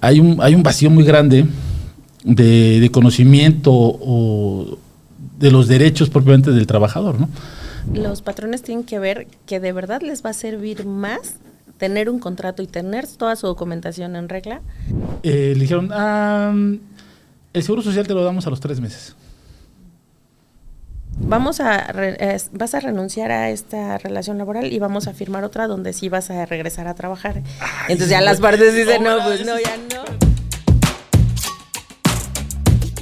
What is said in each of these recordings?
hay un vacío muy grande de conocimiento o de los derechos propiamente del trabajador, ¿no? Los patrones tienen que ver que de verdad les va a servir más tener un contrato y tener toda su documentación en regla. Le dijeron, el seguro social te lo damos a los 3 meses. Vas a renunciar a esta relación laboral y vamos a firmar otra donde sí vas a regresar a trabajar. Entonces ya las partes dicen, no, pues no, ya no.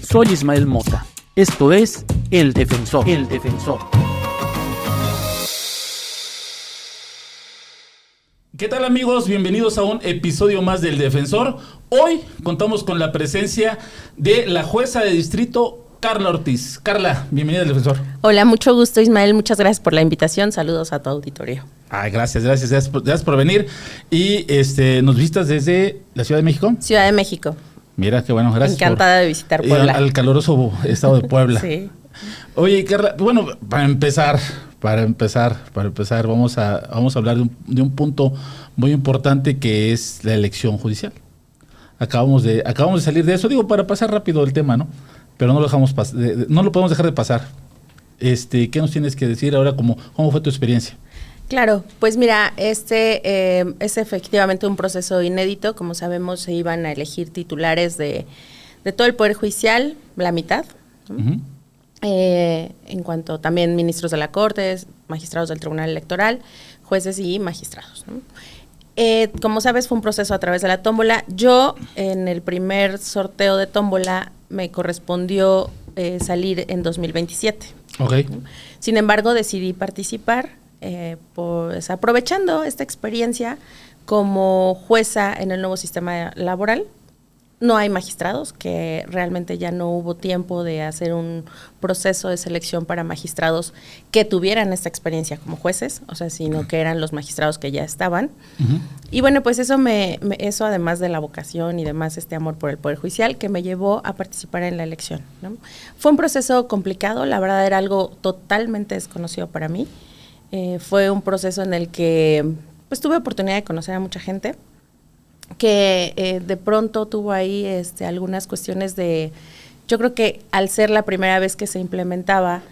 Soy Ismael Mota. Esto es El Defensor. El Defensor. ¿Qué tal, amigos? Bienvenidos a un episodio más del Defensor. Hoy contamos con la presencia de la jueza de distrito, Carla Ortiz. Carla, bienvenida al Defensor. Hola, mucho gusto, Ismael. Muchas gracias por la invitación. Saludos a tu auditorio. Ay, gracias por venir. Y nos visitas desde la Ciudad de México. Ciudad de México. Mira, qué bueno, gracias. Encantada de visitar Puebla. Al caloroso estado de Puebla. Sí. Oye, Carla, bueno, para empezar, vamos a hablar de un punto muy importante que es la elección judicial. Acabamos de salir de eso, digo, para pasar rápido el tema, ¿no? Pero no lo podemos dejar de pasar. ¿Qué nos tienes que decir ahora? ¿Cómo fue tu experiencia? Claro, pues mira, es efectivamente un proceso inédito. Como sabemos, se iban a elegir titulares de todo el Poder Judicial, la mitad, ¿no? Uh-huh. En cuanto también ministros de la Corte, magistrados del Tribunal Electoral, jueces y magistrados, ¿no? Como sabes, fue un proceso a través de la tómbola. Yo, en el primer sorteo de tómbola, me correspondió salir en 2027. Okay. Sin embargo, decidí participar, pues aprovechando esta experiencia como jueza en el nuevo sistema laboral. No hay magistrados, que realmente ya no hubo tiempo de hacer un proceso de selección para magistrados que tuvieran esta experiencia como jueces, o sea, sino que eran los magistrados que ya estaban. Uh-huh. Y bueno, pues eso eso además de la vocación y demás, este amor por el Poder Judicial, que me llevó a participar en la elección, ¿no? Fue un proceso complicado, la verdad era algo totalmente desconocido para mí. Fue un proceso en el que pues tuve oportunidad de conocer a mucha gente, que de pronto tuvo ahí algunas cuestiones yo creo que al ser la primera vez que se implementaba,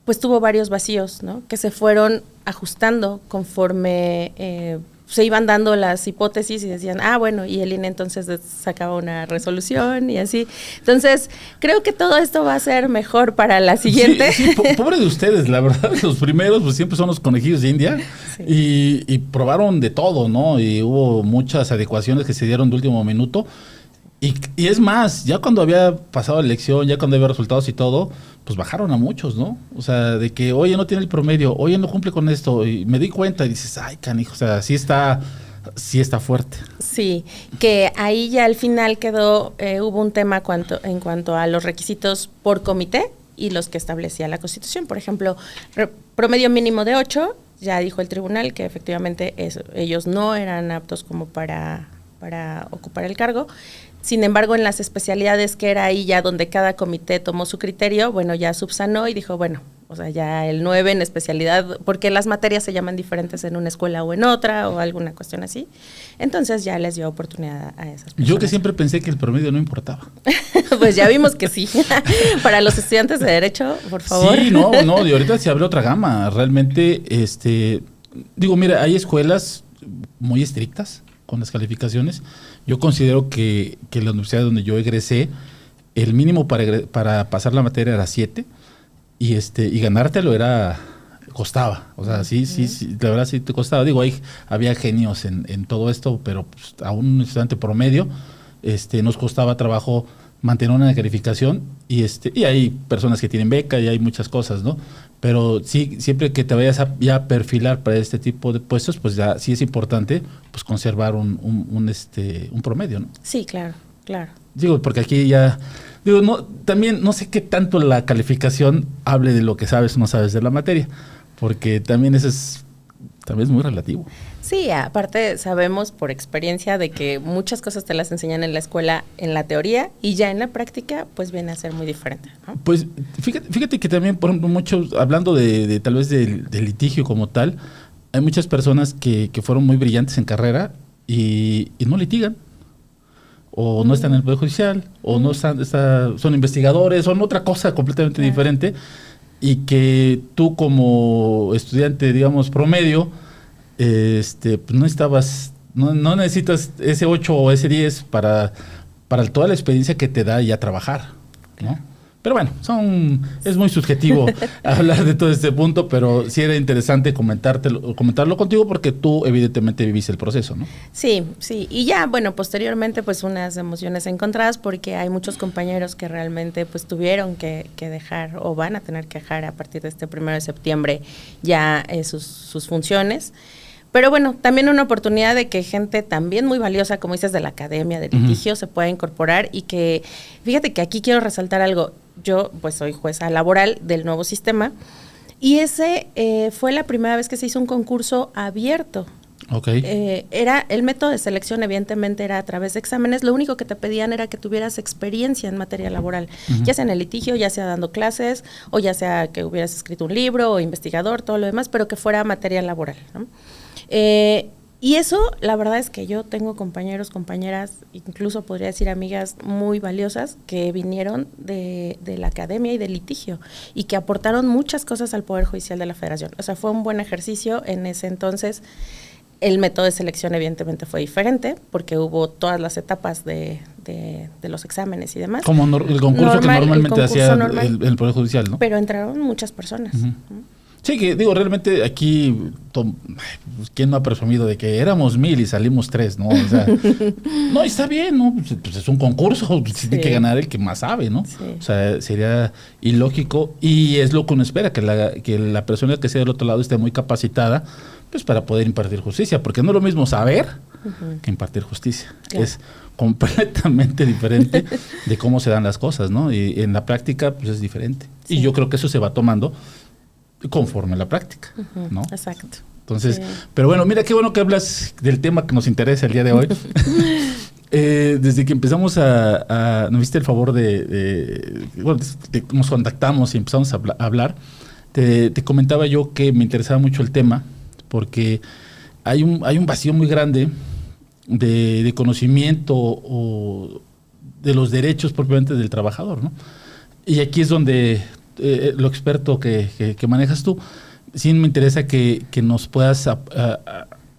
pues tuvo varios vacíos, ¿no? Que se fueron ajustando conforme se iban dando las hipótesis y decían, bueno, y el INE entonces sacaba una resolución y así. Entonces, creo que todo esto va a ser mejor para la siguiente. Sí, pobre de ustedes, la verdad, los primeros pues siempre son los conejillos de India. Sí. Y probaron de todo, ¿no? Y hubo muchas adecuaciones que se dieron de último minuto. Y es más, ya cuando había pasado la elección, ya cuando había resultados y todo, pues bajaron a muchos, ¿no? O sea, de que, oye, no tiene el promedio, oye, no cumple con esto, y me di cuenta y dices, ay, canijo, o sea, sí está fuerte. Sí, que ahí ya al final hubo un tema en cuanto a los requisitos por comité y los que establecía la Constitución. Por ejemplo, promedio mínimo de 8, ya dijo el tribunal que efectivamente ellos no eran aptos como para ocupar el cargo. Sin embargo, en las especialidades, que era ahí ya donde cada comité tomó su criterio, bueno, ya subsanó y dijo, bueno, o sea, ya el 9 en especialidad, porque las materias se llaman diferentes en una escuela o en otra, o alguna cuestión así. Entonces ya les dio oportunidad a esas personas. Yo que siempre pensé que el promedio no importaba. Pues ya vimos que sí. Para los estudiantes de Derecho, por favor. Sí, no, y ahorita se abre otra gama. Realmente, digo, mira, hay escuelas muy estrictas con las calificaciones. Yo considero que la universidad donde yo egresé, el mínimo para pasar la materia era 7 y ganártelo costaba. O sea, sí, la verdad sí te costaba. Digo, había genios en todo esto, pero pues, a un estudiante promedio nos costaba trabajo mantener una calificación y hay personas que tienen beca y hay muchas cosas, ¿no? Pero sí, siempre que te vayas a perfilar para este tipo de puestos, pues ya sí es importante pues conservar un promedio, ¿no? Sí, claro. Digo, porque aquí también no sé qué tanto la calificación hable de lo que sabes o no sabes de la materia, porque también eso es muy relativo. Sí, aparte sabemos por experiencia de que muchas cosas te las enseñan en la escuela, en la teoría, y ya en la práctica pues viene a ser muy diferente, ¿no? Pues fíjate que también, por ejemplo, muchos, hablando de tal vez del litigio como tal, hay muchas personas que fueron muy brillantes en carrera y no litigan. o no están en el Poder Judicial, o no son investigadores, son otra cosa completamente diferente, y que tú como estudiante, digamos, promedio, pues no necesitas ese 8 o ese 10 para toda la experiencia que te da ya trabajar, ¿no? Pero bueno, es muy subjetivo hablar de todo este punto, pero sí era interesante comentarlo contigo porque tú evidentemente viviste el proceso, ¿no? Sí, y ya, bueno, posteriormente pues unas emociones encontradas porque hay muchos compañeros que realmente pues tuvieron que dejar o van a tener que dejar a partir de este 1 de septiembre ya sus funciones. Pero bueno, también una oportunidad de que gente también muy valiosa, como dices, de la academia, de litigio, se pueda incorporar y que, fíjate que aquí quiero resaltar algo. Yo pues soy jueza laboral del nuevo sistema y ese fue la primera vez que se hizo un concurso abierto. Okay. Era el método de selección, evidentemente era a través de exámenes. Lo único que te pedían era que tuvieras experiencia en materia laboral, ya sea en el litigio, ya sea dando clases, o ya sea que hubieras escrito un libro o investigador, todo lo demás, pero que fuera materia laboral, ¿no? Y eso, la verdad es que yo tengo compañeros, compañeras, incluso podría decir amigas muy valiosas que vinieron de la academia y del litigio y que aportaron muchas cosas al Poder Judicial de la Federación. O sea, fue un buen ejercicio en ese entonces. El método de selección evidentemente fue diferente porque hubo todas las etapas de los exámenes y demás. Como el concurso que normalmente hacía el Poder Judicial, ¿no? Pero entraron muchas personas. Sí, que digo, realmente aquí, ¿quién no ha presumido de que éramos 1000 y salimos 3, ¿no? O sea, no, está bien, ¿no? Pues es un concurso, tiene que ganar el que más sabe, ¿no? Sí. O sea, sería ilógico y es lo que uno espera, que la persona que sea del otro lado esté muy capacitada, pues para poder impartir justicia, porque no es lo mismo saber que impartir justicia. Claro. Es completamente diferente de cómo se dan las cosas, ¿no? Y en la práctica, pues es diferente. Sí. Y yo creo que eso se va tomando conforme a la práctica, ¿no? Exacto. Entonces, pero bueno, mira qué bueno que hablas del tema que nos interesa el día de hoy. Desde que empezamos nos viste el favor nos contactamos y empezamos a hablar, te comentaba yo que me interesaba mucho el tema porque hay un vacío muy grande de conocimiento o de los derechos propiamente del trabajador, ¿no? Y aquí es donde lo experto que manejas tú, sí me interesa que nos puedas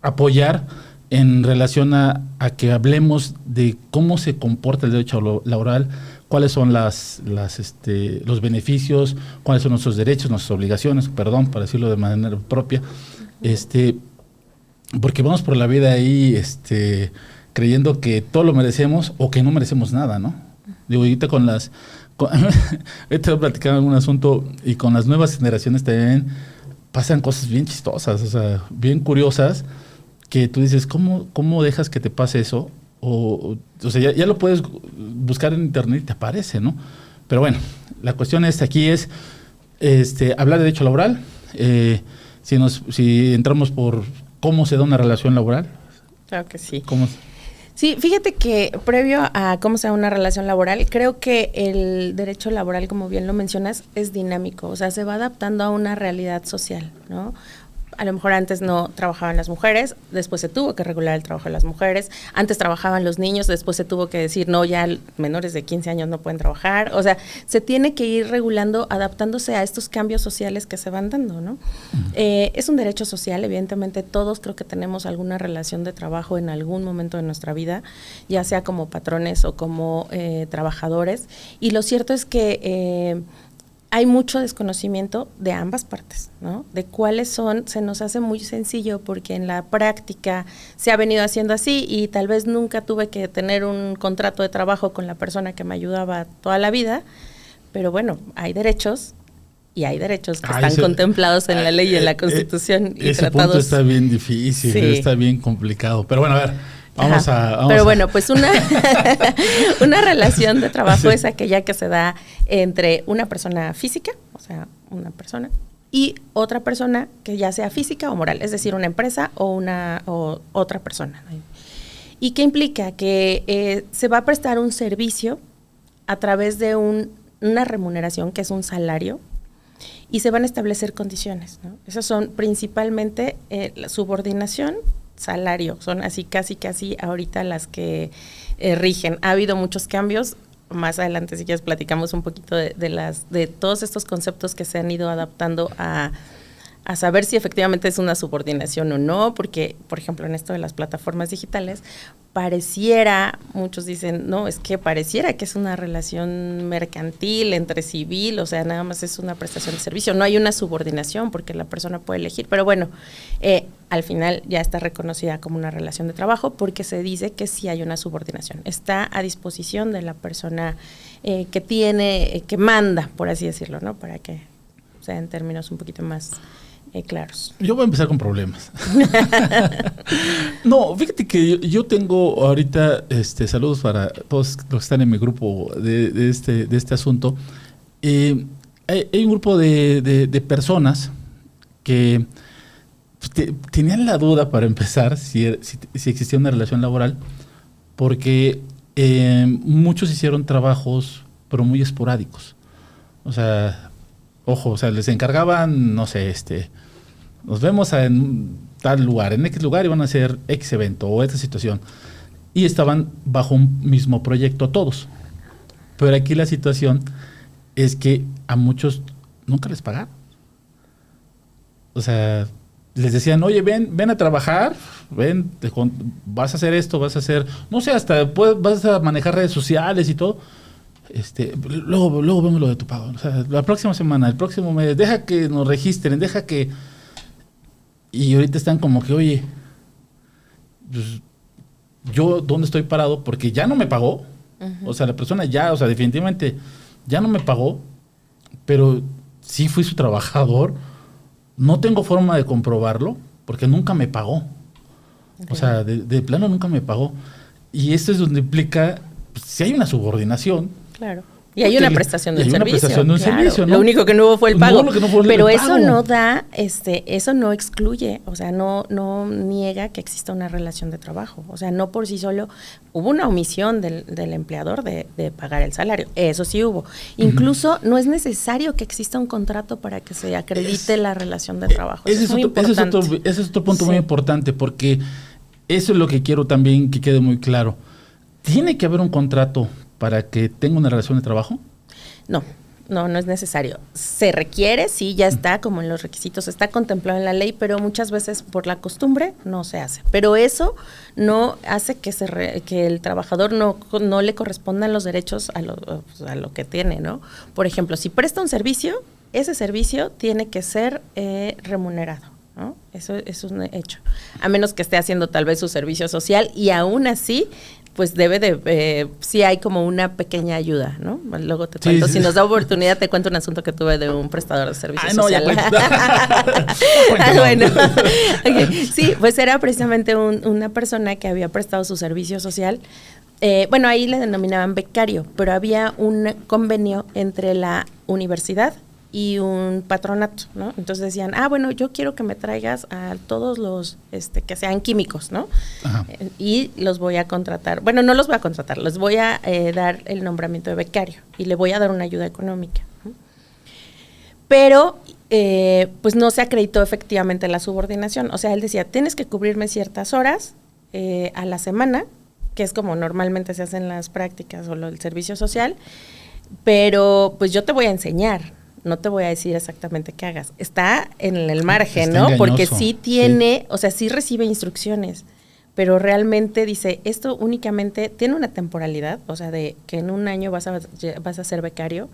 apoyar en relación a que hablemos de cómo se comporta el derecho laboral, cuáles son los beneficios, cuáles son nuestros derechos, nuestras obligaciones, para decirlo de manera propia, porque vamos por la vida ahí creyendo que todo lo merecemos o que no merecemos nada, ¿no? Digo, ahorita ahorita platicando algún asunto y con las nuevas generaciones también pasan cosas bien chistosas, o sea, bien curiosas, que tú dices, ¿cómo dejas que te pase eso? O sea, ya lo puedes buscar en internet y te aparece, ¿no? Pero bueno, la cuestión aquí es hablar de derecho laboral, si entramos por cómo se da una relación laboral. Claro que sí. Sí, fíjate que previo a cómo se da una relación laboral, creo que el derecho laboral, como bien lo mencionas, es dinámico, o sea, se va adaptando a una realidad social, ¿no? A lo mejor antes no trabajaban las mujeres, después se tuvo que regular el trabajo de las mujeres, antes trabajaban los niños, después se tuvo que decir, no, ya menores de 15 años no pueden trabajar, o sea, se tiene que ir regulando, adaptándose a estos cambios sociales que se van dando, ¿no? Es un derecho social, evidentemente todos creo que tenemos alguna relación de trabajo en algún momento de nuestra vida, ya sea como patrones o como trabajadores, y lo cierto es que hay mucho desconocimiento de ambas partes, ¿no? De cuáles se nos hace muy sencillo porque en la práctica se ha venido haciendo así y tal vez nunca tuve que tener un contrato de trabajo con la persona que me ayudaba toda la vida, pero bueno, hay derechos y hay derechos que están contemplados en la ley y en la Constitución y ese tratados. Punto está bien difícil, está bien complicado, pero bueno, a ver. Bueno, pues una relación de trabajo es aquella que se da entre una persona física, o sea, una persona, y otra persona que ya sea física o moral, es decir, una empresa o otra persona. ¿Y qué implica? Que se va a prestar un servicio a través de una remuneración, que es un salario, y se van a establecer condiciones, ¿no? Esas son principalmente la subordinación, salario, son así casi ahorita las que rigen. Ha habido muchos cambios. Más adelante, si quieres, platicamos un poquito de todos estos conceptos que se han ido adaptando a saber si efectivamente es una subordinación o no, porque, por ejemplo, en esto de las plataformas digitales, pareciera, muchos dicen, no, es que pareciera que es una relación mercantil entre civil, o sea, nada más es una prestación de servicio, no hay una subordinación porque la persona puede elegir, pero bueno, al final ya está reconocida como una relación de trabajo porque se dice que sí hay una subordinación, está a disposición de la persona que manda, por así decirlo, ¿no? Para que sea en términos un poquito más claros. Yo voy a empezar con problemas. No, fíjate que yo tengo ahorita, saludos para todos los que están en mi grupo de este asunto. Hay un grupo de personas que tenían la duda para empezar si existía una relación laboral, porque muchos hicieron trabajos, pero muy esporádicos. O sea, ojo, o sea, les encargaban, no sé, nos vemos en tal lugar, en X lugar, y van a hacer X evento o esta situación. Y estaban bajo un mismo proyecto todos. Pero aquí la situación es que a muchos nunca les pagaron. O sea, les decían, oye, ven a trabajar, vas a hacer esto, vas a hacer, no sé, hasta vas a manejar redes sociales y todo. Luego vemos lo de tu pago. O sea, la próxima semana, el próximo mes, deja que nos registren, deja que... Y ahorita están como que, oye, pues, yo dónde estoy parado porque ya no me pagó. Uh-huh. O sea, la persona ya, o sea, definitivamente ya no me pagó, pero sí fui su trabajador. No tengo forma de comprobarlo porque nunca me pagó. Okay. O sea, de plano nunca me pagó. Y esto es donde implica, pues, si hay una subordinación. Claro. Y hay una prestación de un servicio. Prestación de un servicio, ¿no? Lo único que no hubo fue el pago. Pero el eso pago. No da, eso no excluye, o sea, no niega que exista una relación de trabajo. O sea, no por sí solo hubo una omisión del empleador de pagar el salario. Eso sí hubo. Incluso no es necesario que exista un contrato para que se acredite la relación de trabajo. Ese es otro punto muy importante, porque eso es lo que quiero también que quede muy claro. ¿Tiene que haber un contrato para que tenga una relación de trabajo? No es necesario. Se requiere, sí, ya está como en los requisitos, está contemplado en la ley, pero muchas veces por la costumbre no se hace. Pero eso no hace que el trabajador no le correspondan los derechos a lo que tiene, ¿no? Por ejemplo, si presta un servicio, ese servicio tiene que ser remunerado, ¿no? Eso es un hecho. A menos que esté haciendo tal vez su servicio social y aún así pues sí hay como una pequeña ayuda, ¿no? Luego te cuento, si nos da oportunidad, te cuento un asunto que tuve de un prestador de servicios social. Bueno, okay. Sí, pues era precisamente una persona que había prestado su servicio social. Bueno, ahí le denominaban becario, pero había un convenio entre la universidad y un patronato, ¿no? Entonces decían, bueno, yo quiero que me traigas a todos los que sean químicos, ¿no? Y los voy a contratar. Bueno, no los voy a contratar, les voy a dar el nombramiento de becario y le voy a dar una ayuda económica, ¿no? Pero pues no se acreditó efectivamente la subordinación. O sea, él decía, tienes que cubrirme ciertas horas a la semana, que es como normalmente se hacen las prácticas o el servicio social, pero pues yo te voy a enseñar. No te voy a decir exactamente qué hagas. Está en el margen, ¿no? Engañoso. Porque sí tiene, o sea, sí recibe instrucciones, pero realmente dice, esto únicamente tiene una temporalidad, o sea, de que en un año vas a ser becario,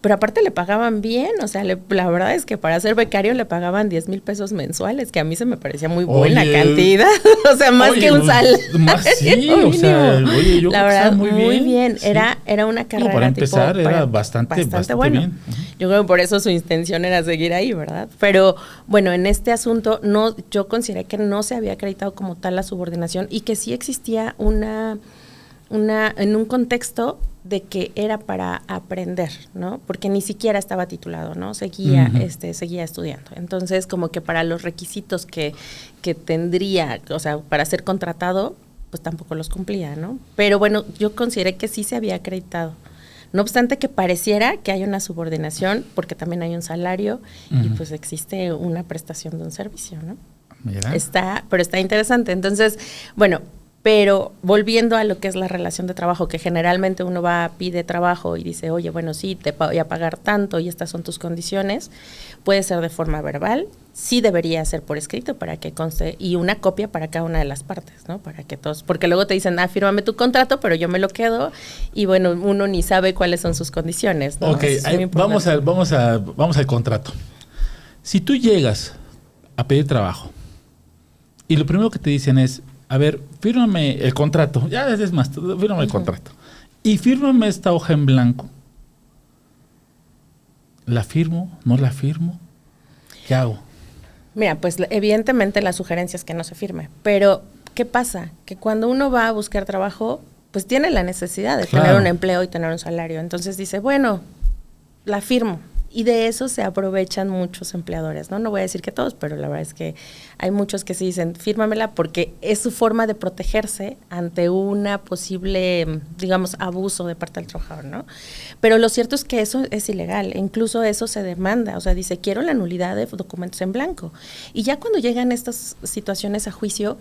pero aparte le pagaban bien, o sea, la verdad es que para ser becario le pagaban 10,000 pesos mensuales, que a mí se me parecía muy buena cantidad, o sea, más que un salario. Más sí, o sea, oye, yo la verdad, muy bien. Sí. Era una carrera para empezar, era bastante bueno. bien. Yo creo que por eso su intención era seguir ahí, ¿verdad? Pero bueno, en este asunto yo consideré que no se había acreditado como tal la subordinación y que sí existía en un contexto de que era para aprender, ¿no? Porque ni siquiera estaba titulado, ¿no? Seguía estudiando. Entonces, como que para los requisitos que tendría, o sea, para ser contratado, pues tampoco los cumplía, ¿no? Pero bueno, yo consideré que sí se había acreditado. No obstante que pareciera que hay una subordinación, porque también hay un salario y pues existe una prestación de un servicio, ¿no? Mira. Pero está interesante. Entonces, bueno, Pero volviendo a lo que es la relación de trabajo, que generalmente uno va, pide trabajo y dice, oye, bueno, sí, te voy a pagar tanto y estas son tus condiciones, puede ser de forma verbal, sí debería ser por escrito para que conste, y una copia para cada una de las partes, ¿no? Para que todos, porque luego te dicen, fírmame tu contrato, pero yo me lo quedo, y bueno, uno ni sabe cuáles son sus condiciones, ¿no? Ok, vamos al contrato. Si tú llegas a pedir trabajo y lo primero que te dicen es, a ver, fírmame el contrato, ya es más, fírmame el contrato, y fírmame esta hoja en blanco, ¿la firmo? ¿No la firmo? ¿Qué hago? Mira, pues evidentemente la sugerencia es que no se firme, pero ¿qué pasa? Que cuando uno va a buscar trabajo, pues tiene la necesidad de tener un empleo y tener un salario, entonces dice, bueno, la firmo. Y de eso se aprovechan muchos empleadores, ¿no? No voy a decir que todos, pero la verdad es que hay muchos que sí dicen, fírmamela, porque es su forma de protegerse ante una posible, digamos, abuso de parte del trabajador, ¿no? Pero lo cierto es que eso es ilegal, e incluso eso se demanda, o sea, dice, quiero la nulidad de documentos en blanco. Y ya cuando llegan estas situaciones a juicio,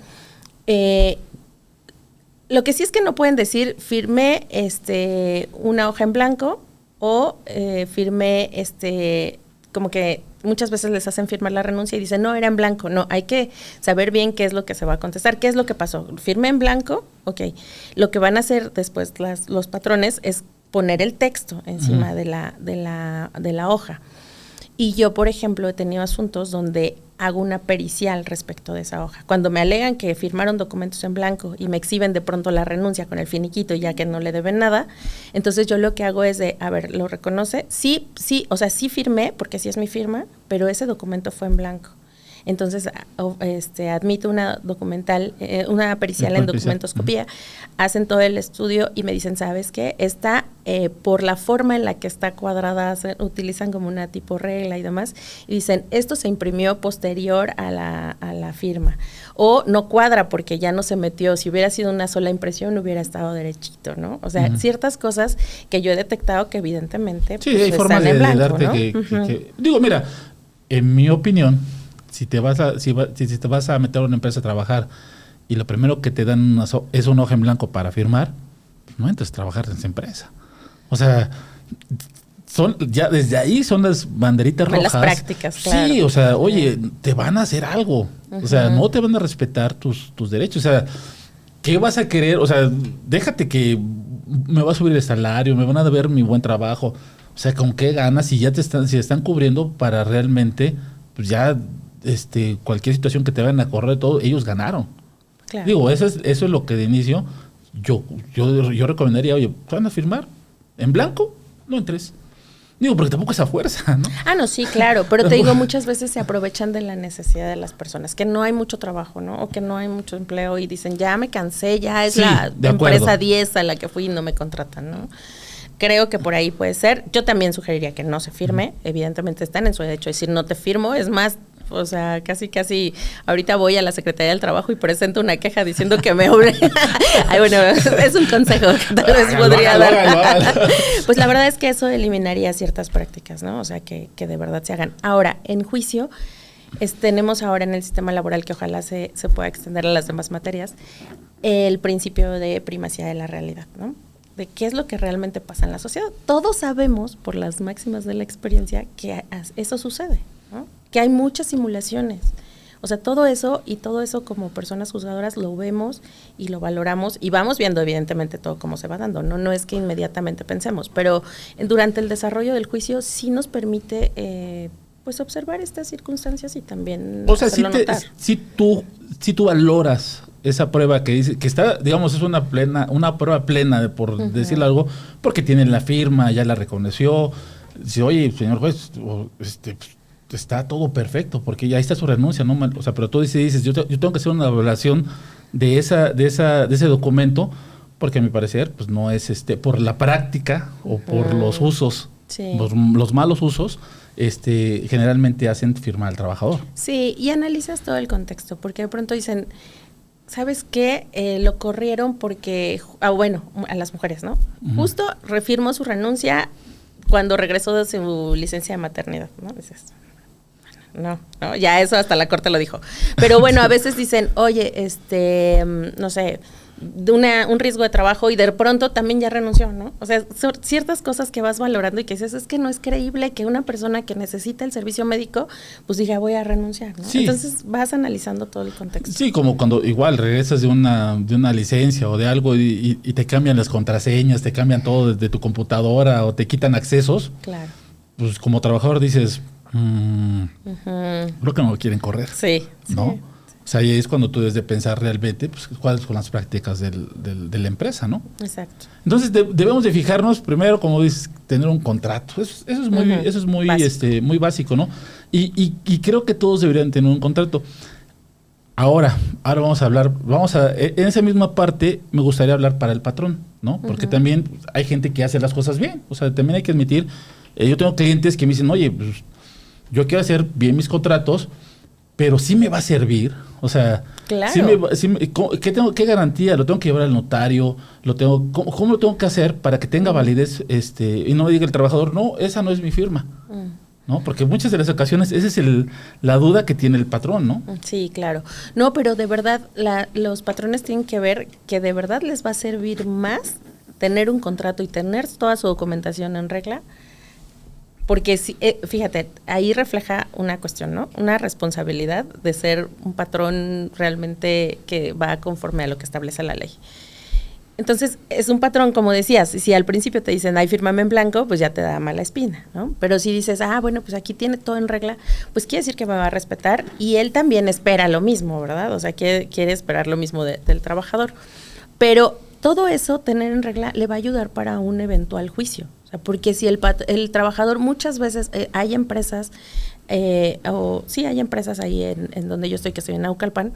lo que sí es que no pueden decir, firmé una hoja en blanco, o firmé, como que muchas veces les hacen firmar la renuncia y dicen, no, era en blanco. No, hay que saber bien qué es lo que se va a contestar. ¿Qué es lo que pasó? Firmé en blanco, ok. Lo que van a hacer después los patrones es poner el texto encima de la hoja. Y yo, por ejemplo, he tenido asuntos donde hago una pericial respecto de esa hoja. Cuando me alegan que firmaron documentos en blanco y me exhiben de pronto la renuncia con el finiquito ya que no le deben nada, entonces yo lo que hago es de, a ver, ¿lo reconoce? Sí, o sea, sí firmé, porque sí es mi firma, pero ese documento fue en blanco. Entonces, admito una pericial en documentoscopía, hacen todo el estudio y me dicen, ¿sabes qué? Está por la forma en la que está cuadrada, utilizan como una tipo regla y demás, y dicen, esto se imprimió posterior a la firma. O no cuadra porque ya no se metió, si hubiera sido una sola impresión hubiera estado derechito, ¿no? O sea, ciertas cosas que yo he detectado que evidentemente sí, hay formas están en blanco, darte ¿no? que digo, mira, en mi opinión, si te vas a meter a una empresa a trabajar y lo primero que te dan es una hoja en blanco para firmar, no entres a trabajar en esa empresa. O sea, ya desde ahí son las banderitas rojas. Las prácticas, claro. Sí, o sea, oye, te van a hacer algo. O sea, no te van a respetar tus derechos. O sea, ¿qué vas a querer? O sea, déjate que me va a subir el salario, me van a ver mi buen trabajo. O sea, ¿con qué ganas? Si ya si están cubriendo para realmente, pues ya cualquier situación que te vayan a correr, todo, ellos ganaron. Claro. Digo, eso es lo que de inicio yo recomendaría, oye, ¿van a firmar en blanco? No entres. Digo, porque tampoco es a fuerza, ¿no? No, sí, claro, pero te digo, muchas veces se aprovechan de la necesidad de las personas, que no hay mucho trabajo, ¿no? O que no hay mucho empleo y dicen, ya me cansé, ya es la empresa 10 a la que fui y no me contratan, ¿no? Creo que por ahí puede ser. Yo también sugeriría que no se firme. Evidentemente están en su derecho de decir no te firmo. Es más, o sea, casi ahorita voy a la Secretaría del Trabajo y presento una queja diciendo que me obligan. Ay, bueno, es un consejo que tal vez podría dar. Pues la verdad es que eso eliminaría ciertas prácticas, ¿no? O sea, que de verdad se hagan. Ahora, en juicio, tenemos ahora en el sistema laboral, que ojalá se pueda extender a las demás materias, el principio de primacía de la realidad, ¿no? De qué es lo que realmente pasa en la sociedad. Todos sabemos, por las máximas de la experiencia, que eso sucede, ¿no? Que hay muchas simulaciones. O sea, todo eso como personas juzgadoras lo vemos y lo valoramos y vamos viendo evidentemente todo cómo se va dando, ¿no? No es que inmediatamente pensemos, pero durante el desarrollo del juicio sí nos permite pues observar estas circunstancias y también hacerlo notar. Si tú valoras esa prueba que dice que está, digamos, es una prueba plena, por decirlo algo, porque tiene la firma, ya la reconoció. Dice, oye, señor juez, está todo perfecto, porque ya ahí está su renuncia, ¿no? O sea, pero tú dices, yo tengo que hacer una evaluación de ese documento, porque a mi parecer, pues no es por la práctica o por los usos, los malos usos, generalmente hacen firmar al trabajador. Sí, y analizas todo el contexto, porque de pronto dicen, ¿sabes qué? Lo corrieron porque, a las mujeres, ¿no? Justo refirmó su renuncia cuando regresó de su licencia de maternidad, ¿no? Dices, no, ya eso hasta la corte lo dijo. Pero bueno, a veces dicen, oye, no sé, un riesgo de trabajo y de pronto también ya renunció, ¿no? O sea, son ciertas cosas que vas valorando y que dices, es que no es creíble que una persona que necesita el servicio médico, pues diga, voy a renunciar, ¿no? Sí. Entonces vas analizando todo el contexto. Sí, como cuando igual regresas de una licencia o de algo y te cambian las contraseñas, te cambian todo desde tu computadora o te quitan accesos, Claro. pues como trabajador dices, creo que no lo quieren correr, Sí. ¿no? Sí. O sea, ahí es cuando tú debes de pensar realmente pues, cuáles son las prácticas de la empresa, ¿no? Exacto. Entonces debemos de fijarnos primero, como dices, tener un contrato. Eso es muy Básico. muy básico, ¿no? Y creo que todos deberían tener un contrato. Ahora vamos a hablar, en esa misma parte me gustaría hablar para el patrón, ¿no? Porque también hay gente que hace las cosas bien. O sea, también hay que admitir, yo tengo clientes que me dicen, oye, pues, yo quiero hacer bien mis contratos, pero sí me va a servir. O sea, Claro. ¿qué garantía? ¿Lo tengo que llevar al notario? ¿Cómo lo tengo que hacer para que tenga validez? Y no me diga el trabajador, no, esa no es mi firma. ¿No? Porque muchas de las ocasiones esa es la duda que tiene el patrón, ¿no? Sí, claro. No, pero de verdad los patrones tienen que ver que de verdad les va a servir más tener un contrato y tener toda su documentación en regla. Porque fíjate, ahí refleja una cuestión, ¿no? Una responsabilidad de ser un patrón realmente que va conforme a lo que establece la ley. Entonces, es un patrón, como decías, si al principio te dicen, ay, fírmame en blanco, pues ya te da mala espina, ¿no? Pero si dices, bueno, pues aquí tiene todo en regla, pues quiere decir que me va a respetar y él también espera lo mismo, ¿verdad? O sea, quiere esperar lo mismo del trabajador. Pero todo eso, tener en regla, le va a ayudar para un eventual juicio. O sea, porque si el trabajador, muchas veces hay empresas, hay empresas ahí en donde yo estoy, que estoy en Naucalpan,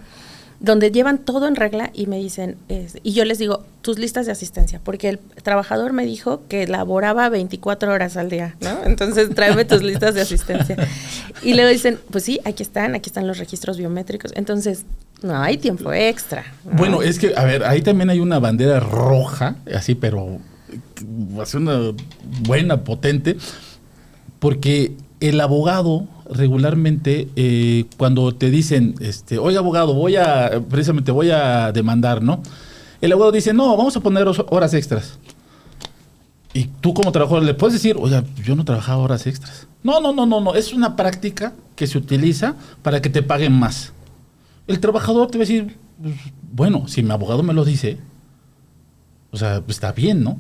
donde llevan todo en regla y me dicen, y yo les digo, tus listas de asistencia, porque el trabajador me dijo que laboraba 24 horas al día, ¿no? Entonces tráeme tus listas de asistencia. Y luego dicen, pues sí, aquí están los registros biométricos. Entonces, no hay tiempo extra, ¿no? Bueno, es que, a ver, ahí también hay una bandera roja, así, pero hace una buena, potente, porque el abogado regularmente cuando te dicen, oye abogado, voy a demandar, ¿no? El abogado dice, no, vamos a poner horas extras. Y tú como trabajador le puedes decir, oye, yo no trabajaba horas extras. No, es una práctica que se utiliza para que te paguen más. El trabajador te va a decir, pues, bueno, si mi abogado me lo dice, o sea, pues está bien, ¿no?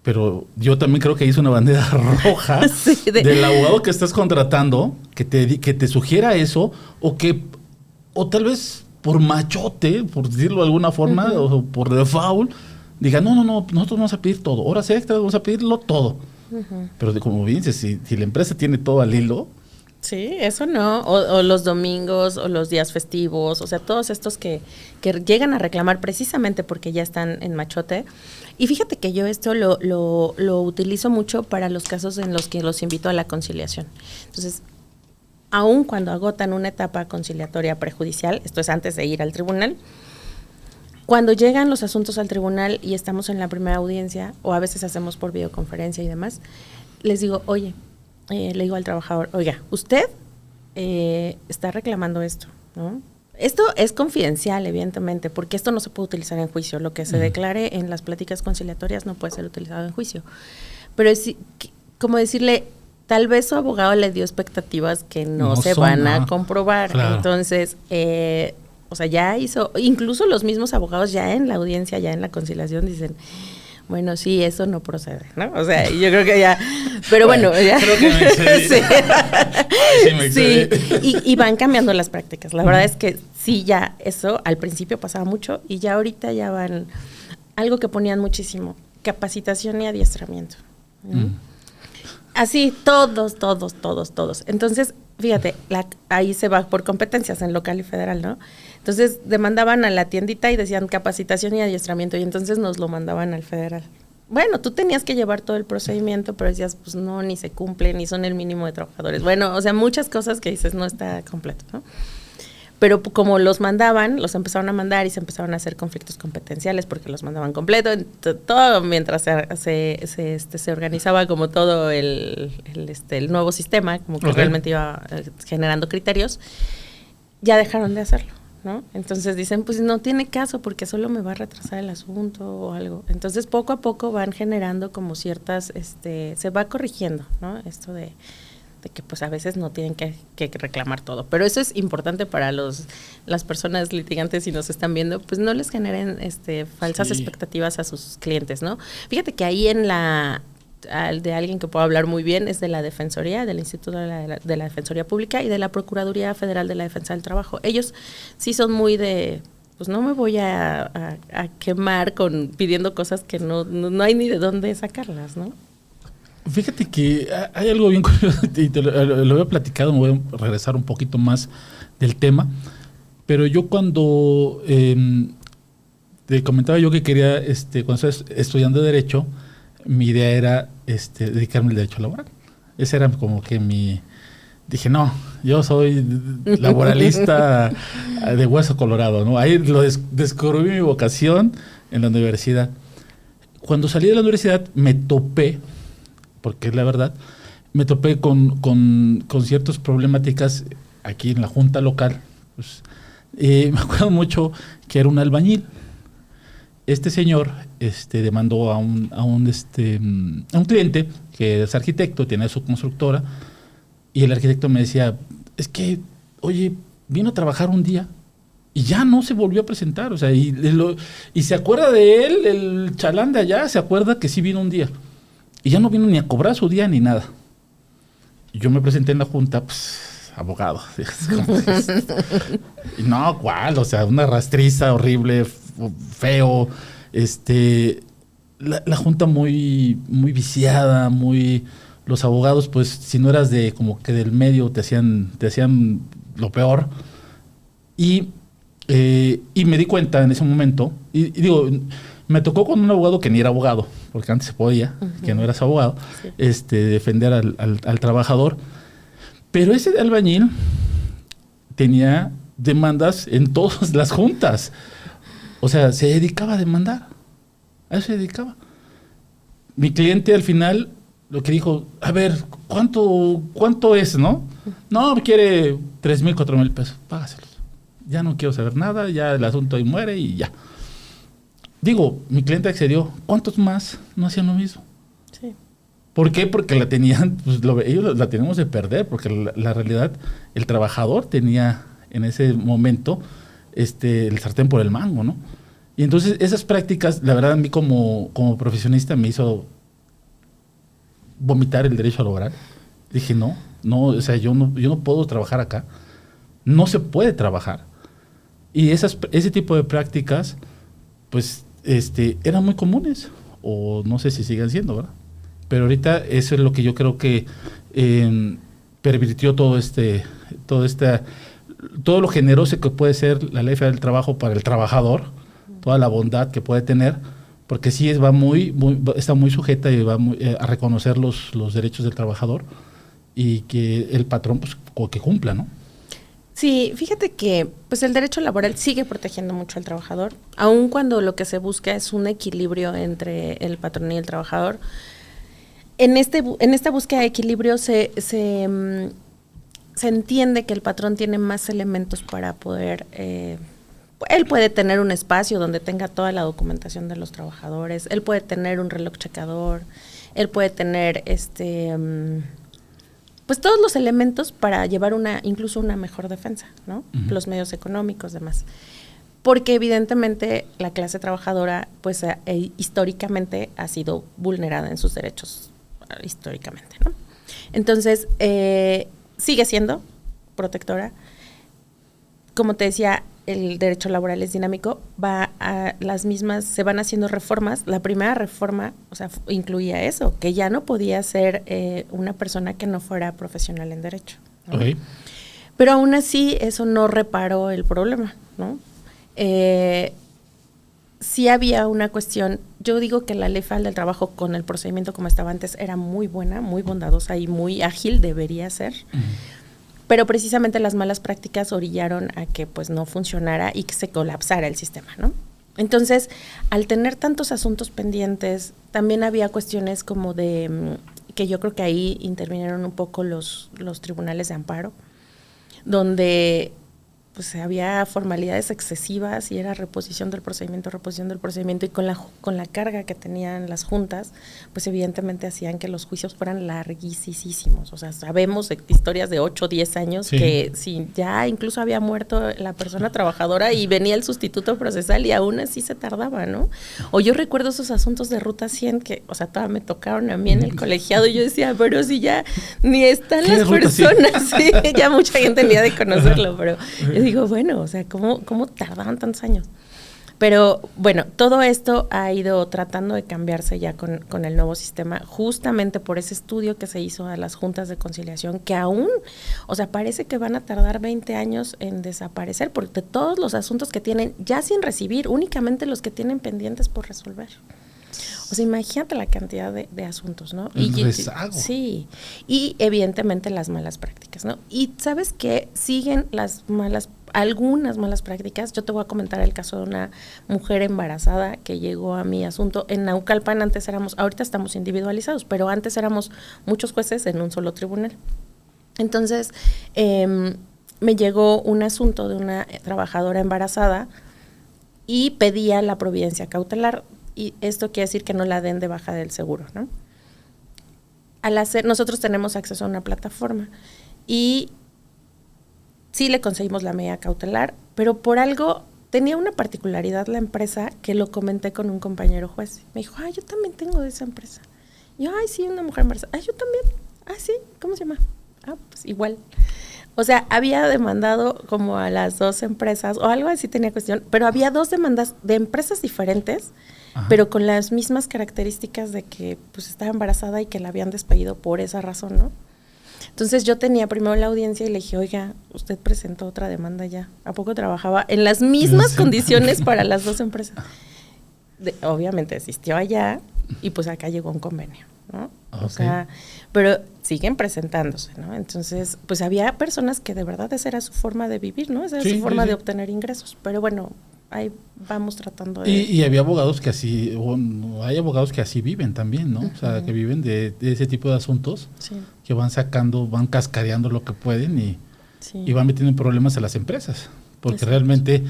Pero yo también creo que hizo una bandera roja Sí, del abogado que estás contratando, que te sugiera eso, o tal vez por machote, por decirlo de alguna forma, o por default, diga, no, nosotros vamos a pedir todo, horas extras, vamos a pedirlo todo. Pero como bien dices, si la empresa tiene todo al hilo. Sí, eso no, o los domingos, o los días festivos, o sea, todos estos que llegan a reclamar precisamente porque ya están en machote. Y fíjate que yo esto lo utilizo mucho para los casos en los que los invito a la conciliación. Entonces, aun cuando agotan una etapa conciliatoria prejudicial, esto es antes de ir al tribunal, cuando llegan los asuntos al tribunal y estamos en la primera audiencia, o a veces hacemos por videoconferencia y demás, les digo, oye, le digo al trabajador, oiga, usted está reclamando esto, ¿no? Esto es confidencial, evidentemente, porque esto no se puede utilizar en juicio. Lo que se declare en las pláticas conciliatorias no puede ser utilizado en juicio. Pero es como decirle, tal vez su abogado le dio expectativas que no se van a comprobar. Claro. Entonces, o sea, ya hizo, incluso los mismos abogados ya en la audiencia, ya en la conciliación dicen, bueno, sí, eso no procede, ¿no? O sea, yo creo que ya, pero bueno, ya. Creo que me excedí. Sí. Sí, me excedí. Sí, y van cambiando las prácticas. La verdad es que sí, ya eso al principio pasaba mucho y ya ahorita ya van, algo que ponían muchísimo, capacitación y adiestramiento. Así, todos. Entonces, fíjate, ahí se va por competencias en local y federal, ¿no? Entonces, demandaban a la tiendita y decían capacitación y adiestramiento, y entonces nos lo mandaban al federal. Bueno, tú tenías que llevar todo el procedimiento, pero decías, pues no, ni se cumple, ni son el mínimo de trabajadores. Bueno, o sea, muchas cosas que dices, no está completo, ¿no? Pero como los mandaban, los empezaron a mandar y se empezaron a hacer conflictos competenciales porque los mandaban completo, todo mientras se organizaba como todo el nuevo sistema, como que realmente iba generando criterios, ya dejaron de hacerlo. ¿no? Entonces dicen, pues no tiene caso porque solo me va a retrasar el asunto o algo. Entonces poco a poco van generando como ciertas, se va corrigiendo, ¿no? Esto de que pues a veces no tienen que reclamar todo. Pero eso es importante para las personas litigantes, si nos están viendo, pues no les generen falsas expectativas a sus clientes, ¿no? Fíjate que ahí de alguien que puedo hablar muy bien es de la Defensoría, del Instituto de la Defensoría Pública y de la Procuraduría Federal de la Defensa del Trabajo. Ellos sí son muy de, pues no me voy a quemar pidiendo cosas que no hay ni de dónde sacarlas, ¿no? Fíjate que hay algo bien curioso, y lo había platicado, me voy a regresar un poquito más del tema, pero yo cuando te comentaba yo que quería, cuando estaba estudiando Derecho, mi idea era dedicarme al derecho laboral. Ese era como que dije, no, yo soy laboralista de hueso colorado, ¿no? Ahí descubrí mi vocación en la universidad. Cuando salí de la universidad me topé, porque es la verdad, me topé con ciertas problemáticas aquí en la junta local. Pues, me acuerdo mucho que era un albañil. Este señor demandó a un cliente que es arquitecto, tiene su constructora, y el arquitecto me decía, es que, oye, vino a trabajar un día y ya no se volvió a presentar, o sea, y se acuerda de él, el chalán de allá, se acuerda que sí vino un día, y ya no vino ni a cobrar su día ni nada. Y yo me presenté en la junta, pues, abogado. Y no, ¿cuál? O sea, una rastriza horrible, feo, la junta muy, muy viciada, los abogados, pues, si no eras como que del medio, te hacían lo peor. Y me di cuenta en ese momento, y digo, me tocó con un abogado que ni era abogado, porque antes se podía, que no eras abogado, sí, defender al trabajador. Pero ese albañil tenía demandas en todas las juntas. O sea, se dedicaba a demandar. A eso se dedicaba. Mi cliente al final lo que dijo, a ver, ¿cuánto es, no? No, quiere 3,000, 4,000 pesos. Págaselos. Ya no quiero saber nada, ya el asunto ahí muere y ya. Digo, mi cliente accedió. ¿Cuántos más no hacían lo mismo? Sí. ¿Por qué? Porque la tenían, pues ellos la tenemos de perder, porque la realidad, el trabajador tenía en ese momento el sartén por el mango, ¿no? Y entonces esas prácticas, la verdad, a mí como profesionista me hizo vomitar el derecho laboral. Dije, no, o sea, yo no puedo trabajar acá. No se puede trabajar. Y ese tipo de prácticas, pues, eran muy comunes, o no sé si siguen siendo, ¿verdad? Pero ahorita eso es lo que yo creo que pervirtió todo lo generoso que puede ser la Ley Federal del Trabajo para el trabajador, toda la bondad que puede tener, porque sí está muy sujeta y va a reconocer los derechos del trabajador y que el patrón pues que cumpla, ¿no? Sí, fíjate que pues el derecho laboral sigue protegiendo mucho al trabajador, aun cuando lo que se busca es un equilibrio entre el patrón y el trabajador. En esta búsqueda de equilibrio se entiende que el patrón tiene más elementos para poder, él puede tener un espacio donde tenga toda la documentación de los trabajadores, él puede tener un reloj checador, él puede tener pues todos los elementos para llevar incluso una mejor defensa, ¿no? Uh-huh. Los medios económicos, demás. Porque evidentemente la clase trabajadora, pues históricamente ha sido vulnerada en sus derechos, históricamente, ¿no? Entonces, sigue siendo protectora. Como te decía, el derecho laboral es dinámico, se van haciendo reformas. La primera reforma, o sea, incluía eso, que ya no podía ser una persona que no fuera profesional en derecho, ¿no? Okay. Pero aún así, eso no reparó el problema, ¿no? Sí había una cuestión, yo digo que la Ley Federal del Trabajo con el procedimiento como estaba antes era muy buena, muy bondadosa y muy ágil, debería ser. Uh-huh. Pero precisamente las malas prácticas orillaron a que pues no funcionara y que se colapsara el sistema, ¿no? Entonces, al tener tantos asuntos pendientes, también había cuestiones como que yo creo que ahí intervinieron un poco los tribunales de amparo, donde pues había formalidades excesivas y era reposición del procedimiento, y con la carga que tenían las juntas, pues evidentemente hacían que los juicios fueran larguísimos. O sea, sabemos de historias de 8 o 10 años que si ya incluso había muerto la persona trabajadora y venía el sustituto procesal y aún así se tardaba, ¿no? O yo recuerdo esos asuntos de Ruta 100 que, o sea, todavía me tocaron a mí en el colegiado y yo decía, pero si ya ni están las personas, sí, ya mucha gente ni ha de conocerlo, pero yo digo, bueno, o sea, ¿cómo tardaban tantos años? Pero bueno, todo esto ha ido tratando de cambiarse ya con el nuevo sistema, justamente por ese estudio que se hizo a las juntas de conciliación, que aún, o sea, parece que van a tardar 20 años en desaparecer, porque todos los asuntos que tienen ya sin recibir, únicamente los que tienen pendientes por resolver. O sea, imagínate la cantidad de asuntos, ¿no? Rezago. Sí, y evidentemente las malas prácticas, ¿no? Y ¿sabes qué? Siguen algunas malas prácticas. Yo te voy a comentar el caso de una mujer embarazada que llegó a mi asunto. En Naucalpan ahorita estamos individualizados, pero antes éramos muchos jueces en un solo tribunal. Entonces, me llegó un asunto de una trabajadora embarazada y pedía la providencia cautelar. Y esto quiere decir que no la den de baja del seguro, ¿no? Nosotros tenemos acceso a una plataforma y sí le conseguimos la medida cautelar, pero por algo tenía una particularidad la empresa que lo comenté con un compañero juez. Me dijo, yo también tengo de esa empresa. Yo, sí, una mujer embarazada. Yo también. Sí, ¿cómo se llama? Pues igual. O sea, había demandado como a las 2 empresas o algo así tenía cuestión, pero había 2 demandas de empresas diferentes, pero con las mismas características de que pues estaba embarazada y que la habían despedido por esa razón, ¿no? Entonces yo tenía primero la audiencia y le dije, oiga, usted presentó otra demanda ya. ¿A poco trabajaba en las mismas condiciones para las 2 empresas? Obviamente asistió allá y pues acá llegó un convenio, ¿no? Okay. O sea, pero siguen presentándose, ¿no? Entonces, pues había personas que de verdad esa era su forma de vivir, ¿no? Esa era su forma de obtener ingresos. Pero bueno, ahí vamos tratando de... Y había abogados que así, hay abogados que así viven también, ¿no? O sea, que viven de ese tipo de asuntos, que van sacando, van cascadeando lo que pueden y van metiendo en problemas a las empresas, porque realmente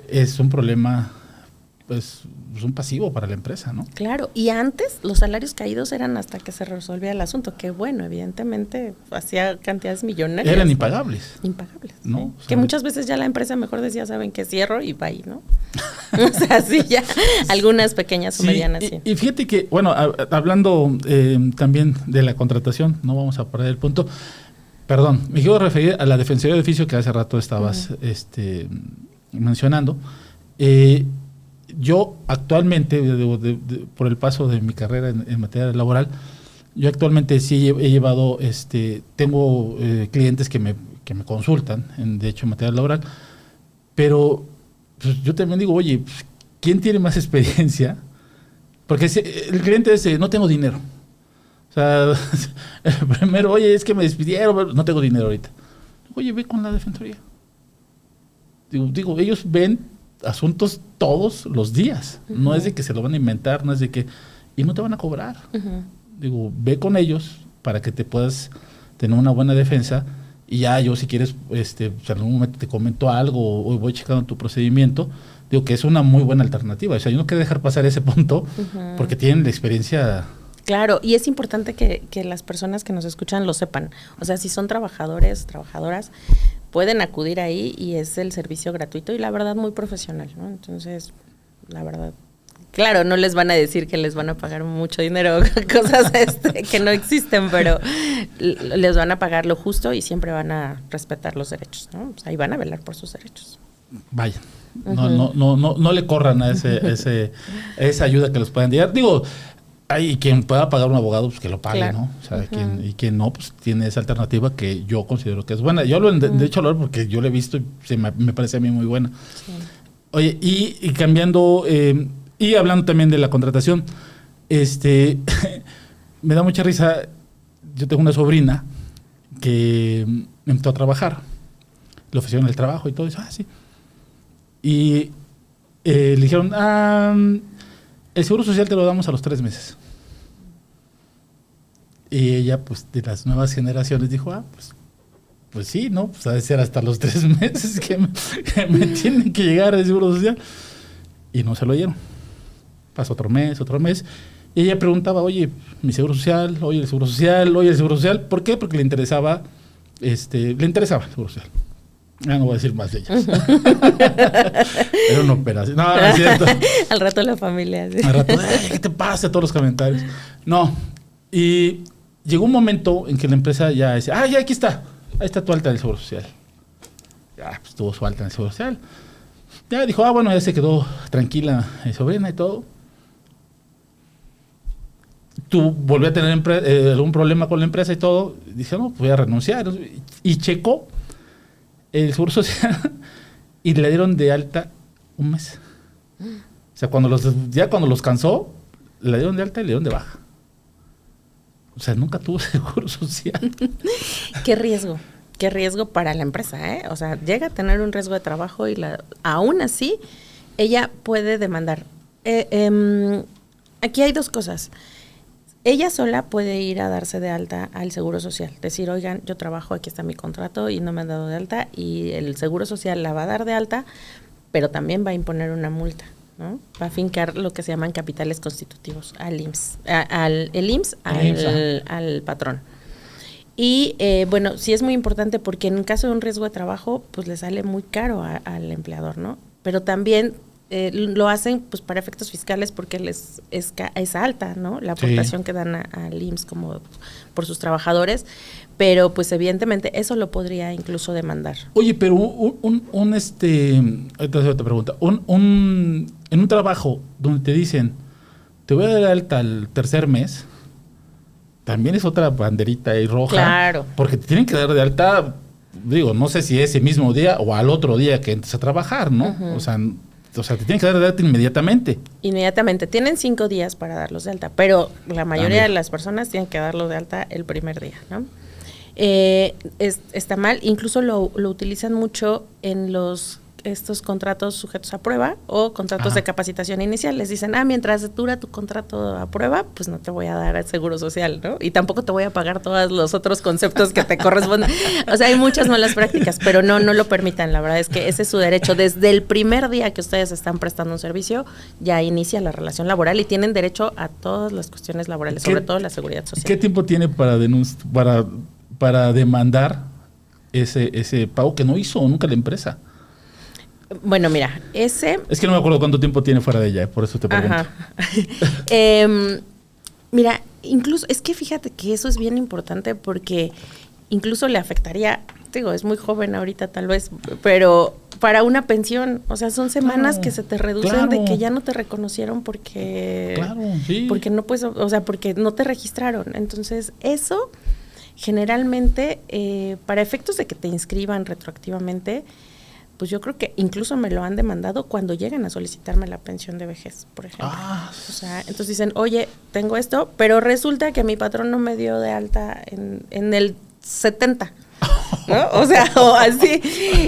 es un problema, pues, es un pasivo para la empresa, ¿no? Claro, y antes los salarios caídos eran hasta que se resolvía el asunto, que bueno, evidentemente hacía cantidades millonarias. Eran impagables. Impagables, ¿no? ¿sí? O sea, que muchas veces ya la empresa mejor decía, saben que cierro y bye, ¿no? O sea, sí, ya algunas pequeñas o medianas, sí. Y fíjate que, bueno, hablando también de la contratación, no vamos a perder el punto. Perdón, me quiero referir a la Defensoría de Oficio que hace rato estabas mencionando. Yo actualmente, por el paso de mi carrera en materia laboral, yo actualmente sí he llevado, tengo clientes que me consultan, de hecho, en materia laboral, pero pues, yo también digo, oye, pues, ¿quién tiene más experiencia? Porque el cliente dice, no tengo dinero. O sea, primero, oye, es que me despidieron, no tengo dinero ahorita. Oye, ve con la Defensoría. Digo, ellos ven asuntos todos los días. No es de que se lo van a inventar, no es de que... Y no te van a cobrar. Digo, ve con ellos para que te puedas tener una buena defensa y ya yo si quieres, en algún momento te comento algo o voy checando tu procedimiento, digo que es una muy buena alternativa. O sea, yo no quiero dejar pasar ese punto porque tienen la experiencia... Claro, y es importante que las personas que nos escuchan lo sepan. O sea, si son trabajadores, trabajadoras, pueden acudir ahí y es el servicio gratuito y la verdad muy profesional, ¿no? Entonces, la verdad, claro, no les van a decir que les van a pagar mucho dinero, cosas que no existen, pero les van a pagar lo justo y siempre van a respetar los derechos, ¿no? O sea, y van a velar por sus derechos. Vaya, no le corran a esa ayuda que les puedan dar. Digo, hay quien pueda pagar un abogado, pues que lo pague, claro, ¿no? O sea, quien no, pues tiene esa alternativa que yo considero que es buena. Yo de hecho lo hablo porque yo lo he visto y me parece a mí muy buena. Sí. Oye, y cambiando, y hablando también de la contratación, me da mucha risa. Yo tengo una sobrina que entró a trabajar, le ofrecieron el trabajo y todo eso, sí. Y le dijeron, el seguro social te lo damos a los 3 meses. Y ella, pues, de las nuevas generaciones dijo, pues pues sí, ¿no? Pues ha de ser hasta los 3 meses que me tienen que llegar al Seguro Social. Y no se lo dieron. Pasó otro mes. Y ella preguntaba, oye, mi Seguro Social, oye, el Seguro Social, oye, el Seguro Social. ¿Por qué? Porque le interesaba el Seguro Social. Ya no voy a decir más de ella. Era una operación. No es cierto. Al rato la familia. ¿Sí? Al rato, ¿qué te pasa? Todos los comentarios. No. Y llegó un momento en que la empresa ya decía, ya aquí está. Ahí está tu alta del Seguro Social. Ya, pues tuvo su alta en el Seguro Social. Ya dijo, bueno, ya se quedó tranquila mi sobrina y todo. Volvió a tener algún problema con la empresa y todo. Dije, no, pues voy a renunciar. Y checó el Seguro Social y le dieron de alta un mes. O sea, cuando los cansó, le dieron de alta y le dieron de baja. O sea, nunca tuvo Seguro Social. Qué riesgo para la empresa, ¿eh? O sea, llega a tener un riesgo de trabajo y aún así ella puede demandar. Aquí hay 2 cosas. Ella sola puede ir a darse de alta al Seguro Social. Decir, oigan, yo trabajo, aquí está mi contrato y no me han dado de alta, y el Seguro Social la va a dar de alta, pero también va a imponer una multa, ¿no? Va a fincar lo que se llaman capitales constitutivos al IMSS, al patrón. Y bueno, sí es muy importante porque en caso de un riesgo de trabajo, pues le sale muy caro al empleador, ¿no? Pero también lo hacen pues para efectos fiscales porque es alta, ¿no? La aportación que dan al IMSS como por sus trabajadores, pero pues evidentemente eso lo podría incluso demandar. Oye, pero otra pregunta, en un trabajo donde te dicen, te voy a dar de alta al 3er mes, también es otra banderita ahí roja. Claro. Porque te tienen que dar de alta, digo, no sé si ese mismo día o al otro día que entres a trabajar, ¿no? Uh-huh. O sea, te tienen que dar de alta inmediatamente. Inmediatamente. Tienen 5 días para darlos de alta, pero la mayoría de las personas tienen que darlos de alta el primer día, ¿no? Está mal. Incluso lo utilizan mucho en estos contratos sujetos a prueba o contratos de capacitación inicial. Les dicen, mientras dura tu contrato a prueba, pues no te voy a dar el Seguro Social, ¿no? Y tampoco te voy a pagar todos los otros conceptos que te corresponden. O sea, hay muchas malas prácticas, pero no lo permitan. La verdad es que ese es su derecho. Desde el primer día que ustedes están prestando un servicio, ya inicia la relación laboral y tienen derecho a todas las cuestiones laborales, sobre todo la seguridad social. ¿Qué tiempo tiene para demandar ese pago que no hizo nunca la empresa? Bueno, mira, Es que no me acuerdo cuánto tiempo tiene fuera de ella, por eso te pregunto. Mira, incluso, es que fíjate que eso es bien importante porque incluso le afectaría, digo, es muy joven ahorita tal vez, pero para una pensión, o sea, son semanas que se te reducen de que ya no te reconocieron porque no puedes, o sea, porque no te registraron. Entonces, eso generalmente, para efectos de que te inscriban retroactivamente, pues yo creo que incluso me lo han demandado cuando llegan a solicitarme la pensión de vejez, por ejemplo. O sea, entonces dicen, oye, tengo esto, pero resulta que mi patrón no me dio de alta en el 70, ¿no? O sea, o así.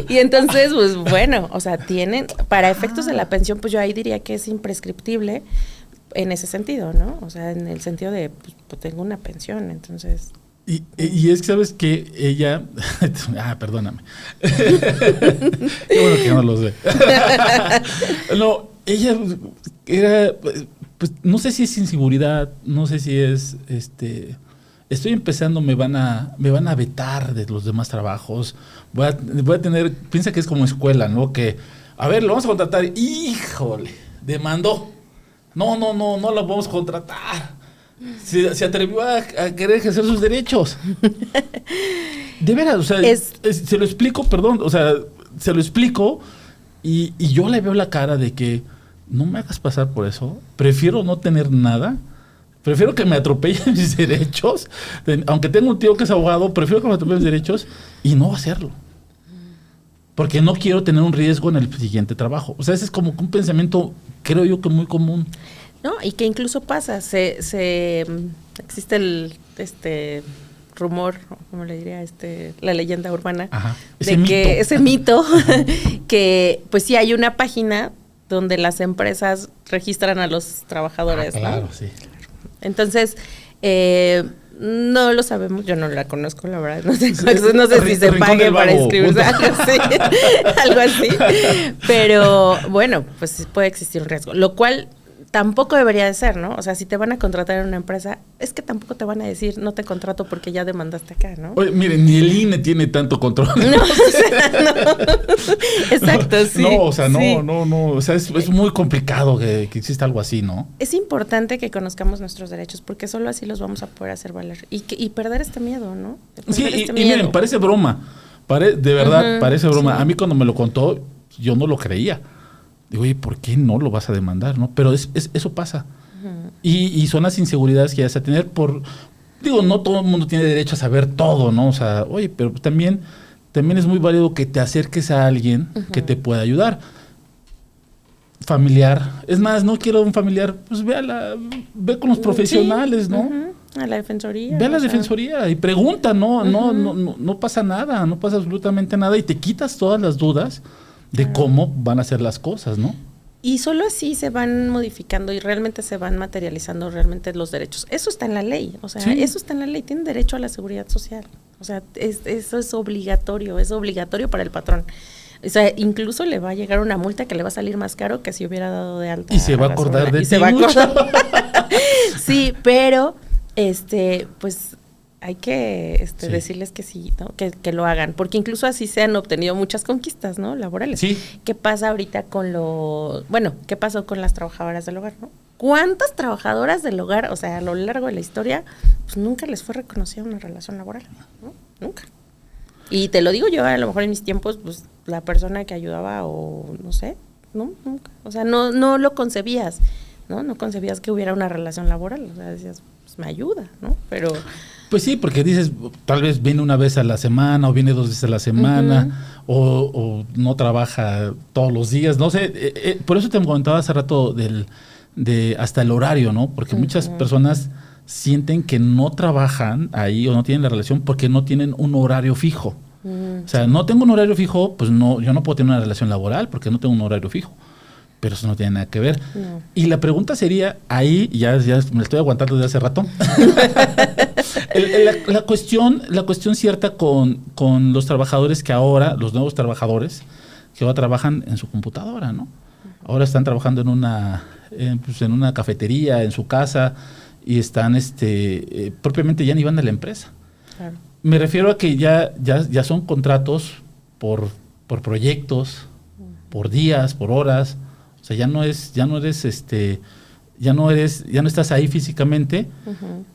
Y entonces, pues bueno, o sea, tienen, para efectos de la pensión, pues yo ahí diría que es imprescriptible en ese sentido, ¿no? O sea, en el sentido de, pues tengo una pensión, entonces... Y es que sabes que ella... perdóname. Qué bueno que no lo sé. No, ella era... Pues no sé si es inseguridad, no sé si es... Estoy empezando, me van a vetar de los demás trabajos. Voy a tener... Piensa que es como escuela, ¿no? Que, a ver, lo vamos a contratar. ¡Híjole! Demandó. No lo vamos a contratar. Se atrevió a querer ejercer sus derechos. De veras, o sea, se lo explico, perdón, o sea, se lo explico y yo le veo la cara de que no me hagas pasar por eso, prefiero no tener nada, prefiero que me atropellen mis derechos, aunque tengo un tío que es abogado, prefiero que me atropellen mis derechos y no hacerlo. Porque no quiero tener un riesgo en el siguiente trabajo. O sea, ese es como un pensamiento, creo yo, que muy común. No, y que incluso pasa, existe el rumor, ¿cómo le diría? La leyenda urbana. Ajá. Ese mito, que pues sí hay una página donde las empresas registran a los trabajadores, claro, ¿no? Sí. Entonces, No lo sabemos, yo no la conozco, la verdad. No sé si se pague para inscribirse, algo así. Pero bueno, pues puede existir un riesgo, lo cual tampoco debería de ser, ¿no? O sea, si te van a contratar en una empresa, es que tampoco te van a decir, no te contrato porque ya demandaste acá, ¿no? Oye, miren, ni el INE tiene tanto control. No, o sea, no. Exacto, sí. No, o sea, sí. no. O sea, es muy complicado que exista algo así, ¿no? Es importante que conozcamos nuestros derechos porque solo así los vamos a poder hacer valer. Y perder este miedo, ¿no? Sí, miren, parece broma. De verdad, parece broma. Sí. A mí cuando me lo contó, yo no lo creía. Digo, oye, ¿por qué no lo vas a demandar, no? Pero eso pasa. Y son las inseguridades que vas a tener digo, no todo el mundo tiene derecho a saber todo, ¿no? O sea, oye, pero también es muy válido que te acerques a alguien que te pueda ayudar. Familiar. Es más, no quiero un familiar, pues ve con los profesionales, ¿no? A la defensoría. Ve a la defensoría y pregunta, no pasa nada, no pasa absolutamente nada y te quitas todas las dudas de cómo van a ser las cosas, ¿no? Y solo así se van modificando y realmente se van materializando realmente los derechos. Eso está en la ley, o sea, eso está en la ley. Tienen derecho a la seguridad social. O sea, eso es obligatorio para el patrón. O sea, incluso le va a llegar una multa que le va a salir más caro que si hubiera dado de alta. Y se va a acordar de ti. Se va a acordar. Sí, pero pues hay que decirles que sí, ¿no? Que lo hagan, porque incluso así se han obtenido muchas conquistas, ¿no? Laborales. Sí. ¿Qué pasa ahorita qué pasó con las trabajadoras del hogar, ¿no? ¿Cuántas trabajadoras del hogar, o sea, a lo largo de la historia, pues nunca les fue reconocida una relación laboral, ¿no? Nunca. Y te lo digo yo, a lo mejor en mis tiempos, pues la persona que ayudaba o no sé, no, nunca. O sea, no lo concebías, ¿no? No concebías que hubiera una relación laboral, o sea, decías, pues me ayuda, ¿no? Pero pues sí, porque dices, tal vez viene una vez a la semana o viene 2 veces a la semana o no trabaja todos los días, no sé. Por eso te comentaba hace rato de hasta el horario, ¿no? Porque muchas personas sienten que no trabajan ahí o no tienen la relación porque no tienen un horario fijo. O sea, no tengo un horario fijo, pues no, yo no puedo tener una relación laboral porque no tengo un horario fijo. Pero eso no tiene nada que ver. No. Y la pregunta sería, ahí, ya me estoy aguantando desde hace rato, la cuestión cierta con los trabajadores que ahora, los nuevos trabajadores, que ahora trabajan en su computadora, ¿no? Ahora están trabajando en una cafetería, en su casa, y están, propiamente ya ni van a la empresa. Claro. Me refiero a que ya son contratos por proyectos, por días, por horas. O sea, ya no estás ahí físicamente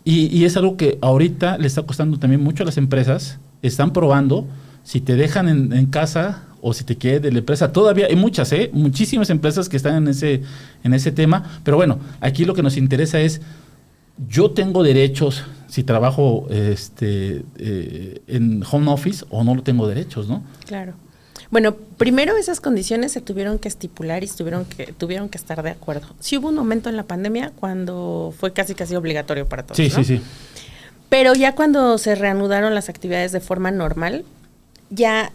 y es algo que ahorita le está costando también mucho a las empresas. Están probando si te dejan en casa o si te quedas de la empresa. Todavía hay muchísimas empresas que están en ese tema, pero bueno, aquí lo que nos interesa es, yo tengo derechos si trabajo en home office o no tengo derechos, ¿no? Claro. Bueno, primero esas condiciones se tuvieron que estipular y tuvieron que estar de acuerdo. Sí hubo un momento en la pandemia cuando fue casi obligatorio para todos, ¿no? Sí. Pero ya cuando se reanudaron las actividades de forma normal, ya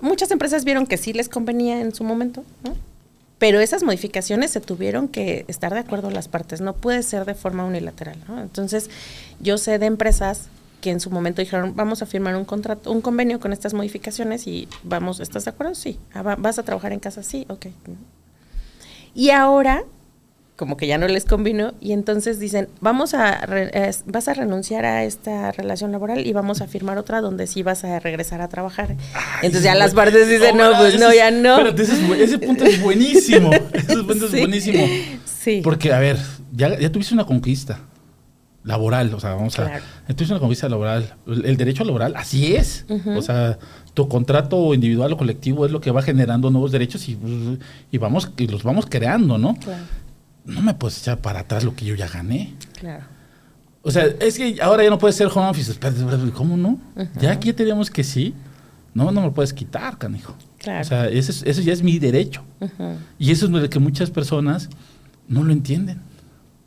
muchas empresas vieron que sí les convenía en su momento, ¿no? Pero esas modificaciones se tuvieron que estar de acuerdo las partes, no puede ser de forma unilateral, ¿no? Entonces, yo sé de empresas que en su momento dijeron, vamos a firmar un convenio con estas modificaciones y ¿estás de acuerdo? Sí. ¿Vas a trabajar en casa? Sí, ok. Y ahora, como que ya no les convino, y entonces dicen, vas a renunciar a esta relación laboral y vamos a firmar otra donde sí vas a regresar a trabajar. Ay, entonces ya las partes dicen, ya no. Espérate, ese punto es buenísimo. Ese punto es buenísimo. Sí. Porque, a ver, ya tuviste una conquista laboral, o sea, tuviste una conquista laboral. El derecho laboral, así es. O sea, tu contrato individual o colectivo es lo que va generando nuevos derechos y los vamos creando, ¿no? Claro. No me puedes echar para atrás lo que yo ya gané. Claro. O sea, es que ahora ya no puede ser home office. ¿Cómo no? Ya aquí ya tenemos que sí. No me lo puedes quitar, canijo. Claro. O sea, eso ya es mi derecho. Y eso es lo que muchas personas no lo entienden.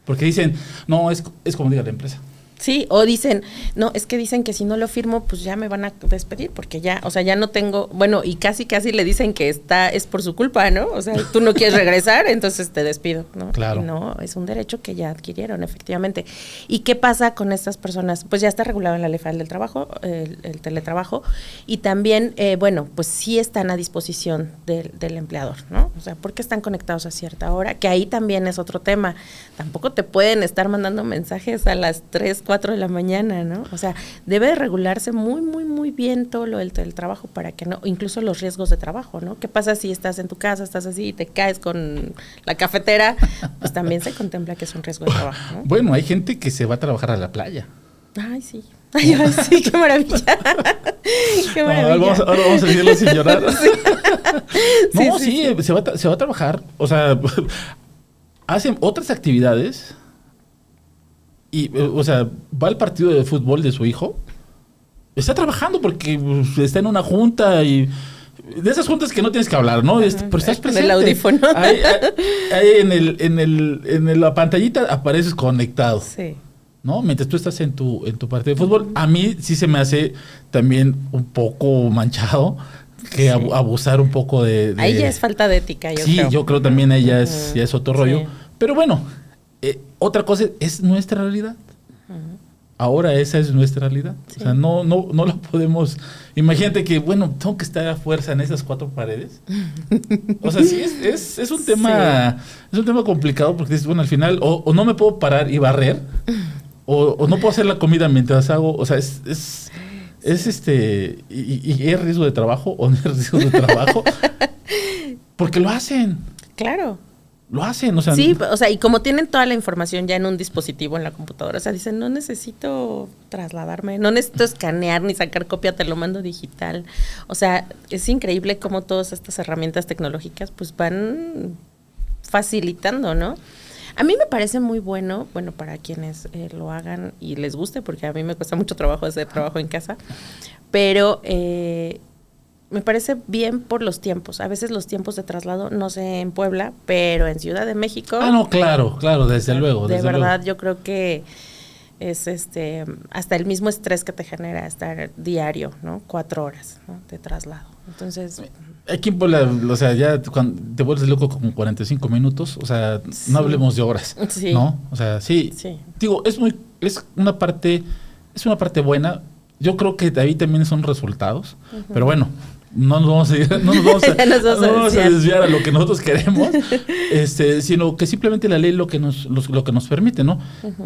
Porque dicen, no, es como diga la empresa. Sí, o dicen, no, es que dicen que si no lo firmo, pues ya me van a despedir, porque ya, o sea, ya no tengo, bueno, y casi le dicen que es por su culpa, ¿no? O sea, tú no quieres regresar, entonces te despido, ¿no? Claro. Y no, es un derecho que ya adquirieron, efectivamente. ¿Y qué pasa con estas personas? Pues ya está regulado en la Ley Federal del Trabajo, el teletrabajo, y también, bueno, pues sí están a disposición del empleador, ¿no? O sea, porque están conectados a cierta hora, que ahí también es otro tema. Tampoco te pueden estar mandando mensajes a las 3, 4 de la mañana, ¿no? O sea, debe de regularse muy, muy, muy bien todo lo del trabajo para que no, incluso los riesgos de trabajo, ¿no? ¿Qué pasa si estás en tu casa, estás así y te caes con la cafetera? Pues también se contempla que es un riesgo de trabajo, ¿no? Bueno, hay gente que se va a trabajar a la playa. Ay, sí. Ay, sí, qué maravilla. Qué maravilla. Ahora vamos a decirlo sin llorar. Sí. No, sí, se va a trabajar, o sea, hacen otras actividades y, o sea, va al partido de fútbol de su hijo, está trabajando porque está en una junta y de esas juntas que no tienes que hablar, ¿no? Pero estás presente. En el audífono. Ahí en la pantallita apareces conectado. Sí. ¿No? Mientras tú estás en tu partido de fútbol, a mí sí se me hace también un poco manchado que abusar un poco de... Ahí ya es falta de ética, yo creo. Sí, yo creo también ahí ya es otro rollo. Sí. Pero bueno, otra cosa es nuestra realidad. Ahora esa es nuestra realidad. Sí. O sea, no la podemos... Imagínate que, bueno, tengo que estar a fuerza en esas 4 paredes. O sea, sí, es un tema... Sí. Es un tema complicado porque dices, bueno, al final o no me puedo parar y barrer o no puedo hacer la comida mientras hago... O sea, y es riesgo de trabajo o no es riesgo de trabajo. Porque lo hacen. Claro. Lo hacen, o sea... Sí, o sea, y como tienen toda la información ya en un dispositivo en la computadora, o sea, dicen, no necesito trasladarme, no necesito escanear ni sacar copia, te lo mando digital. O sea, es increíble cómo todas estas herramientas tecnológicas pues van facilitando, ¿no? A mí me parece muy bueno para quienes lo hagan y les guste, porque a mí me cuesta mucho trabajo hacer trabajo en casa, pero... me parece bien por los tiempos. A veces los tiempos de traslado, no sé en Puebla, pero en Ciudad de México. Ah, no, claro, desde luego. De verdad, yo creo que es hasta el mismo estrés que te genera estar diario, ¿no? 4 horas, ¿no? De traslado. Entonces. Aquí en Puebla, o sea, ya cuando te vuelves loco como 45 minutos, o sea, sí. No hablemos de horas, sí. ¿No? O sea, sí. Digo, es una parte buena. Yo creo que ahí también son resultados, pero bueno. No nos vamos a desviar a lo que nosotros queremos, sino que simplemente la ley lo que nos permite, ¿no?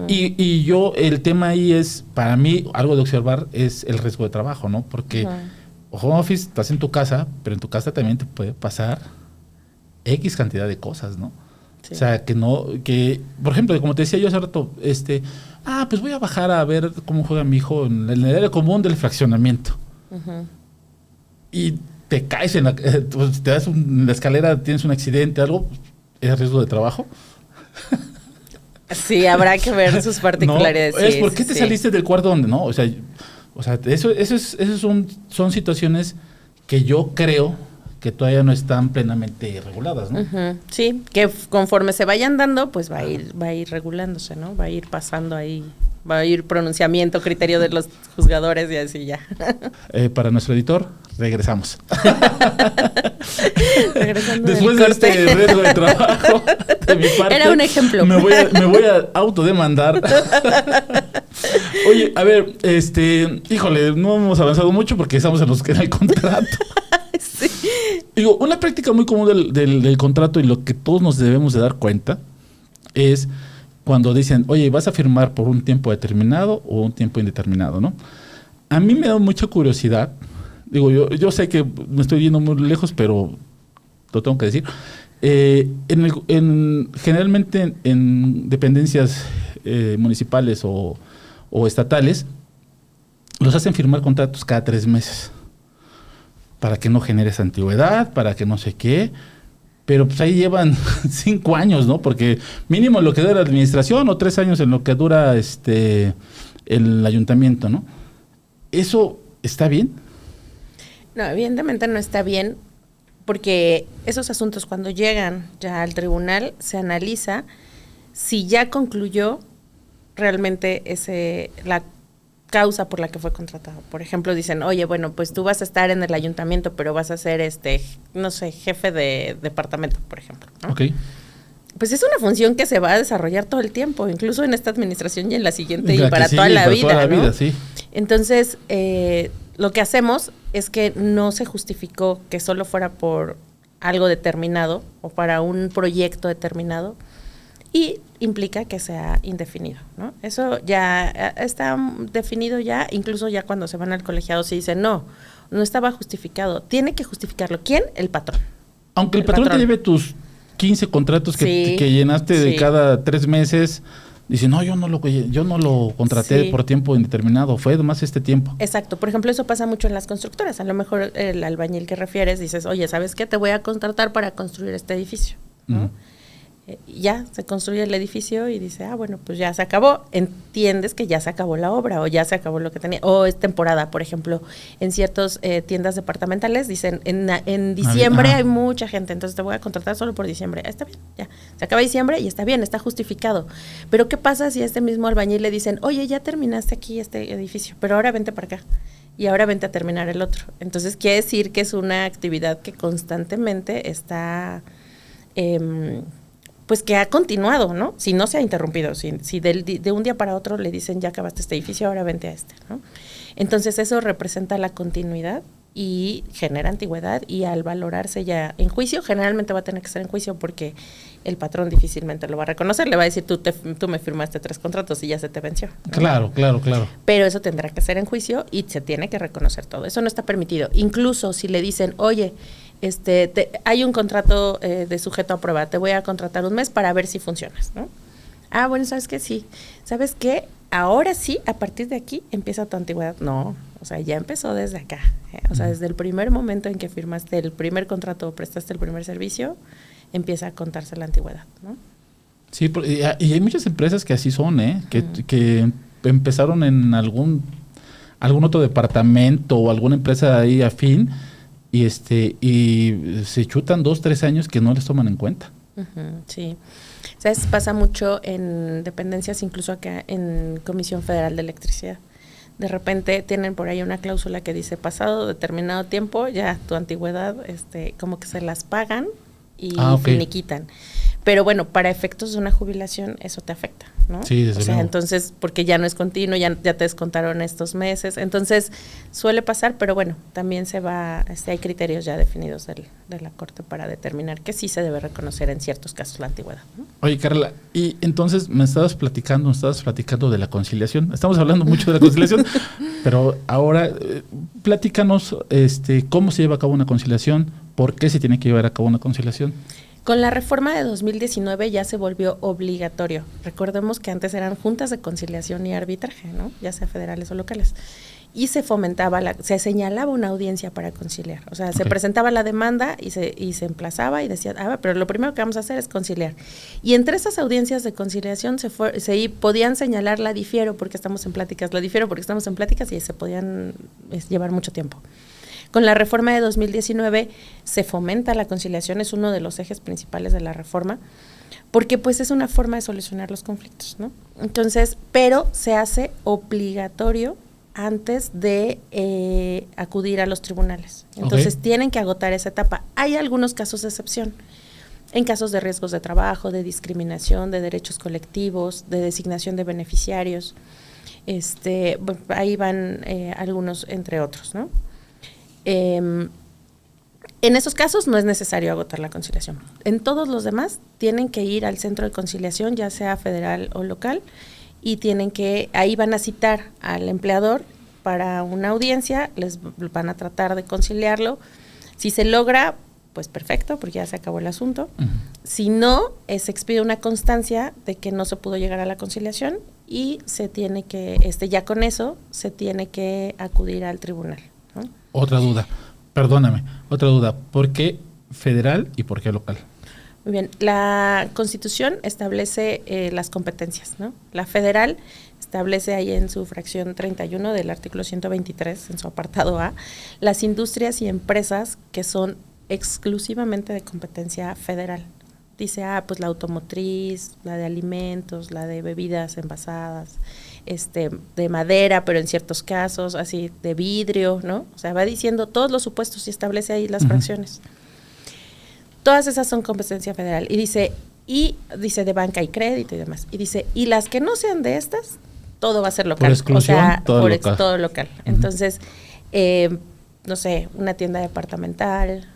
Y yo, el tema ahí es, para mí, algo de observar es el riesgo de trabajo, ¿no? Porque home office, estás en tu casa, pero en tu casa también te puede pasar X cantidad de cosas, ¿no? Sí. O sea, que, por ejemplo, como te decía yo hace rato, pues voy a bajar a ver cómo juega mi hijo en el área común del fraccionamiento. Y te caes te das en la escalera, tienes un accidente, algo, ¿es riesgo de trabajo? Sí, habrá que ver sus particularidades. No, ¿por qué te saliste del cuarto donde no? O sea, son situaciones que yo creo que todavía no están plenamente reguladas, ¿no? Sí, que conforme se vayan dando, pues va a ir regulándose, ¿no? Va a ir pasando ahí. Va a ir pronunciamiento, criterio de los juzgadores y así ya. Para nuestro editor, regresamos. Regresando después de este riesgo de trabajo de mi parte. Era un ejemplo. Me voy a autodemandar. Oye, a ver, híjole, no hemos avanzado mucho porque estamos en el contrato. Sí. Digo, una práctica muy común del contrato y lo que todos nos debemos de dar cuenta es cuando dicen, oye, ¿vas a firmar por un tiempo determinado o un tiempo indeterminado, no? A mí me da mucha curiosidad. Digo, yo sé que me estoy yendo muy lejos, pero lo tengo que decir. Generalmente en dependencias municipales o estatales, los hacen firmar contratos cada 3 meses para que no generes antigüedad, para que no sé qué. Pero pues ahí llevan 5 años, ¿no? Porque mínimo lo que dura la administración o 3 años en lo que dura el ayuntamiento, ¿no? ¿Eso está bien? No, evidentemente no está bien, porque esos asuntos cuando llegan ya al tribunal se analiza si ya concluyó realmente la causa por la que fue contratado. Por ejemplo, dicen, oye, bueno, pues tú vas a estar en el ayuntamiento, pero vas a ser, no sé, jefe de departamento, por ejemplo, ¿no? Ok. Pues es una función que se va a desarrollar todo el tiempo, incluso en esta administración y en la siguiente, y La que para sigue, toda la para vida, toda la ¿no? vida, sí. Entonces, lo que hacemos es que no se justificó que solo fuera por algo determinado o para un proyecto determinado, y implica que sea indefinido, ¿no? Eso ya está definido ya, incluso ya cuando se van al colegiado se dice, no estaba justificado, tiene que justificarlo. ¿Quién? El patrón. Aunque el patrón te lleve tus 15 contratos que llenaste de cada 3 meses, dice, no, yo no lo contraté por tiempo indeterminado, fue además este tiempo. Exacto, por ejemplo, eso pasa mucho en las constructoras. A lo mejor el albañil que refieres, dices, oye, ¿sabes qué? Te voy a contratar para construir este edificio, ¿no? Ya se construye el edificio y dice, bueno, pues ya se acabó, entiendes que ya se acabó la obra o ya se acabó lo que tenía, o es temporada, por ejemplo, en ciertas tiendas departamentales dicen, en diciembre hay mucha gente, entonces te voy a contratar solo por diciembre. Está bien, ya, se acaba diciembre y está bien, está justificado. Pero ¿qué pasa si a este mismo albañil le dicen, oye, ya terminaste aquí este edificio, pero ahora vente para acá? Y ahora vente a terminar el otro. Entonces quiere decir que es una actividad que constantemente está... pues que ha continuado, ¿no? Si no se ha interrumpido, si de un día para otro le dicen, ya acabaste este edificio, ahora vente a este, ¿no? Entonces eso representa la continuidad y genera antigüedad, y al valorarse ya en juicio, generalmente va a tener que ser en juicio porque el patrón difícilmente lo va a reconocer, le va a decir, tú me firmaste 3 contratos y ya se te venció, ¿no? Claro. Pero eso tendrá que ser en juicio y se tiene que reconocer todo, eso no está permitido. Incluso si le dicen, oye, hay un contrato de sujeto a prueba, te voy a contratar un mes para ver si funcionas, ¿no? Bueno, ¿sabes qué? Sí. ¿Sabes qué? Ahora sí, a partir de aquí empieza tu antigüedad. No, o sea, ya empezó desde acá. O sea, desde el primer momento en que firmaste el primer contrato o prestaste el primer servicio, empieza a contarse la antigüedad, ¿no? Sí, y hay muchas empresas que así son, que empezaron en algún otro departamento o alguna empresa ahí afín, y se chutan 2-3 años que no les toman en cuenta. Sí. ¿Sabes? Pasa mucho en dependencias, incluso acá en Comisión Federal de Electricidad. De repente tienen por ahí una cláusula que dice, pasado determinado tiempo, ya tu antigüedad, como que se las pagan y finiquitan. Pero bueno, para efectos de una jubilación eso te afecta, ¿no? Sí, desde luego. Entonces, porque ya no es continuo, ya te descontaron estos meses. Entonces, suele pasar, pero bueno, también hay criterios ya definidos de la Corte para determinar que sí se debe reconocer en ciertos casos la antigüedad, ¿no? Oye, Carla, y entonces me estabas platicando de la conciliación. Estamos hablando mucho de la conciliación, pero ahora platícanos cómo se lleva a cabo una conciliación, por qué se tiene que llevar a cabo una conciliación. Con la reforma de 2019 ya se volvió obligatorio. Recordemos que antes eran juntas de conciliación y arbitraje, ¿no? Ya sea federales o locales. Y se se señalaba una audiencia para conciliar. O sea, se presentaba la demanda y se emplazaba y decía, pero lo primero que vamos a hacer es conciliar. Y entre esas audiencias de conciliación podían señalar la difiero porque estamos en pláticas, y se podían llevar mucho tiempo. Con la reforma de 2019 se fomenta la conciliación, es uno de los ejes principales de la reforma, porque pues es una forma de solucionar los conflictos, ¿no? Entonces, pero se hace obligatorio antes de acudir a los tribunales. Entonces, tienen que agotar esa etapa. Hay algunos casos de excepción, en casos de riesgos de trabajo, de discriminación, de derechos colectivos, de designación de beneficiarios. Ahí van algunos, entre otros, ¿no? En esos casos no es necesario agotar la conciliación. En todos los demás tienen que ir al centro de conciliación, ya sea federal o local, y ahí van a citar al empleador para una audiencia, les van a tratar de conciliarlo. Si se logra, pues perfecto, porque ya se acabó el asunto. Si no, se expide una constancia de que no se pudo llegar a la conciliación y se tiene que, ya con eso, se tiene que acudir al tribunal, ¿no? Otra duda, ¿por qué federal y por qué local? Muy bien, la Constitución establece las competencias, ¿no? La federal establece ahí en su fracción 31 del artículo 123, en su apartado A, las industrias y empresas que son exclusivamente de competencia federal. Dice, pues la automotriz, la de alimentos, la de bebidas envasadas, de madera, pero en ciertos casos, así, de vidrio, ¿no? O sea, va diciendo todos los supuestos y establece ahí las fracciones. Todas esas son competencia federal. Y dice de banca y crédito y demás. Y dice, y las que no sean de estas, todo va a ser local. Por exclusión, o sea, todo local. todo local. Entonces, no sé, una tienda departamental,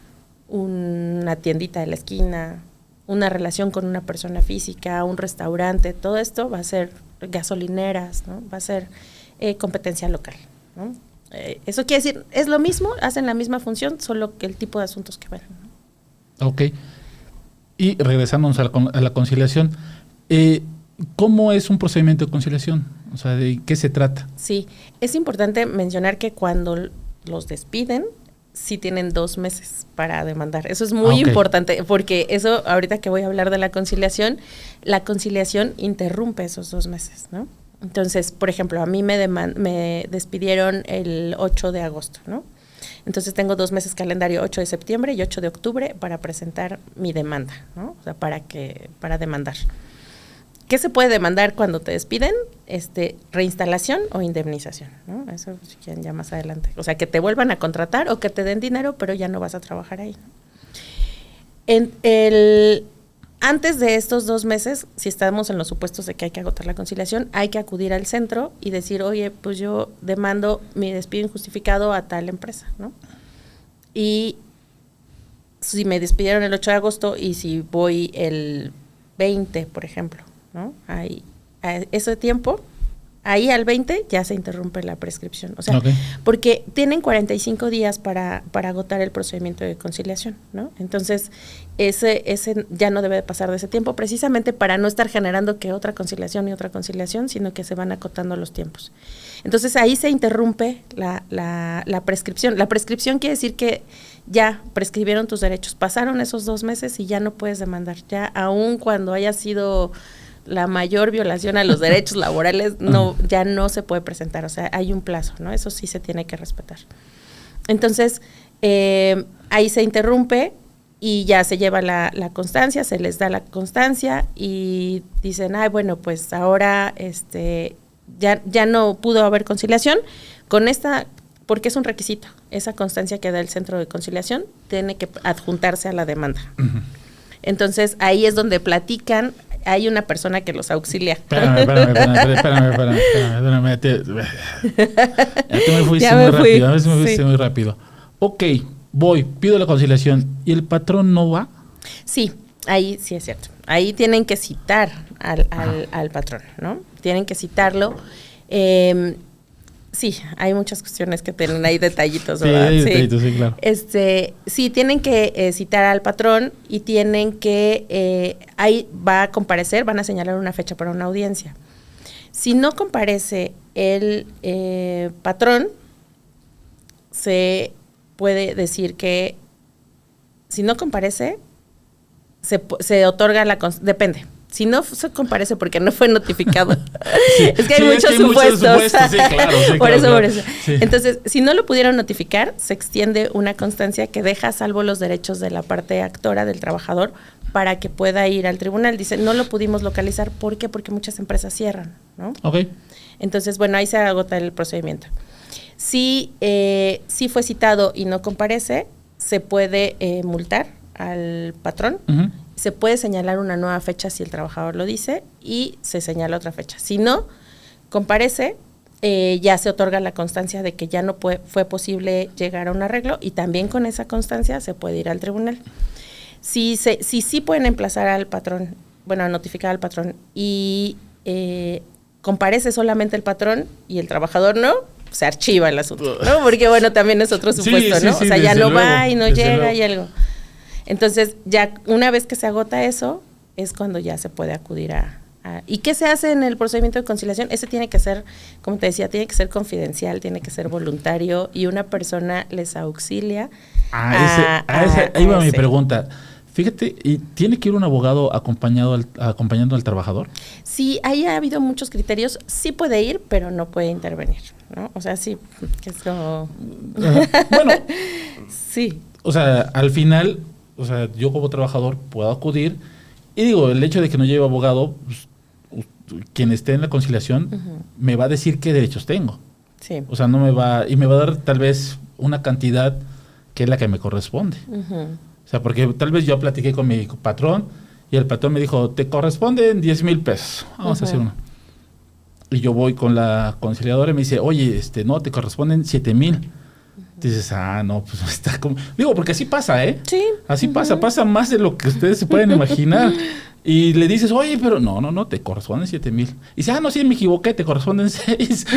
una tiendita de la esquina, una relación con una persona física, un restaurante, todo esto va a ser gasolineras, ¿no? Va a ser competencia local, ¿no? Eso quiere decir, es lo mismo, hacen la misma función, solo que el tipo de asuntos que van, ¿no? Ok. Y regresándonos a la conciliación, ¿cómo es un procedimiento de conciliación? O sea, ¿de qué se trata? Sí, es importante mencionar que cuando los despiden, sí tienen 2 meses para demandar. Eso es muy importante, porque eso, ahorita que voy a hablar de la conciliación interrumpe esos 2 meses, ¿no? Entonces, por ejemplo, a mí me despidieron el 8 de agosto, ¿no? Entonces tengo 2 meses calendario, 8 de septiembre y 8 de octubre para presentar mi demanda, ¿no? O sea, para demandar. ¿Qué se puede demandar cuando te despiden? Reinstalación o indemnización, ¿no? Eso si quieren ya más adelante. O sea, que te vuelvan a contratar o que te den dinero, pero ya no vas a trabajar ahí, ¿no? Antes de estos 2 meses, si estamos en los supuestos de que hay que agotar la conciliación, hay que acudir al centro y decir, oye, pues yo demando mi despido injustificado a tal empresa, ¿no? Y si me despidieron el 8 de agosto y si voy el 20, por ejemplo, ¿no? Ahí, a ese tiempo, ahí al 20 ya se interrumpe la prescripción. O sea, porque tienen 45 días para agotar el procedimiento de conciliación, ¿no? Entonces, ese ya no debe pasar de ese tiempo, precisamente para no estar generando que otra conciliación y otra conciliación, sino que se van acotando los tiempos. Entonces, ahí se interrumpe la prescripción. La prescripción quiere decir que ya prescribieron tus derechos, pasaron esos 2 meses y ya no puedes demandar. Ya, aun cuando haya sido la mayor violación a los derechos laborales, ya no se puede presentar. O sea, hay un plazo, ¿no? Eso sí se tiene que respetar. Entonces, ahí se interrumpe y ya se lleva la constancia, se les da la constancia y dicen, bueno, pues ahora ya no pudo haber conciliación. Con esta, porque es un requisito, esa constancia que da el centro de conciliación tiene que adjuntarse a la demanda. Uh-huh. Entonces, ahí es donde platican. Hay una persona que los auxilia. Espérame. Ya me fuiste muy rápido. Ok, voy, pido la conciliación. ¿Y el patrón no va? Sí, ahí sí es cierto. Ahí tienen que citar al patrón, ¿no? Tienen que citarlo. Sí, hay muchas cuestiones que tienen ahí detallitos, ¿verdad? Sí, detallitos, sí, claro. Sí, tienen que citar al patrón y tienen que, ahí va a comparecer, van a señalar una fecha para una audiencia. Si no comparece el patrón, se puede decir que, si no comparece, se otorga depende. Si no se comparece porque no fue notificado. Sí, es que hay muchos supuestos. Sí, claro, por eso. Sí. Entonces, si no lo pudieron notificar, se extiende una constancia que deja a salvo los derechos de la parte actora del trabajador para que pueda ir al tribunal. Dice, no lo pudimos localizar. ¿Por qué? Porque muchas empresas cierran, ¿no? Ok. Entonces, bueno, ahí se agota el procedimiento. Si fue citado y no comparece, se puede multar al patrón. Uh-huh. Se puede señalar una nueva fecha si el trabajador lo dice y se señala otra fecha. Si no comparece, ya se otorga la constancia de que ya no fue posible llegar a un arreglo y también con esa constancia se puede ir al tribunal. Si sí pueden emplazar al patrón, a notificar al patrón y comparece solamente el patrón y el trabajador no, se archiva el asunto, ¿no? Porque también es otro supuesto, ¿no? O sea, ya no va y no llega y algo. Entonces, ya una vez que se agota eso, es cuando ya se puede acudir ¿Y qué se hace en el procedimiento de conciliación? Ese tiene que ser, como te decía, tiene que ser confidencial, tiene que ser voluntario y una persona les auxilia. Ahí va mi pregunta. Fíjate, ¿y tiene que ir un abogado acompañando al trabajador? Sí, ahí ha habido muchos criterios. Sí puede ir, pero no puede intervenir, ¿no? O sea, sí, que es como... sí. O sea, al final... O sea, yo como trabajador puedo acudir Y digo, el hecho de que no lleve abogado, pues, quien esté en la conciliación me va a decir qué derechos tengo. Sí. O sea, no me va, y me va a dar tal vez una cantidad que es la que me corresponde. O sea, porque tal vez yo platiqué con mi patrón y el patrón me dijo, te corresponden 10,000 pesos. Vamos a hacer uno. Y yo voy con la conciliadora y me dice, oye, no, te corresponden 7,000. Dices, no, pues está como... Digo, porque así pasa, ¿eh? Sí. Así pasa más de lo que ustedes se pueden imaginar. Y le dices, oye, pero no, te corresponden 7,000. Y dice, no, sí, me equivoqué, te corresponden 6.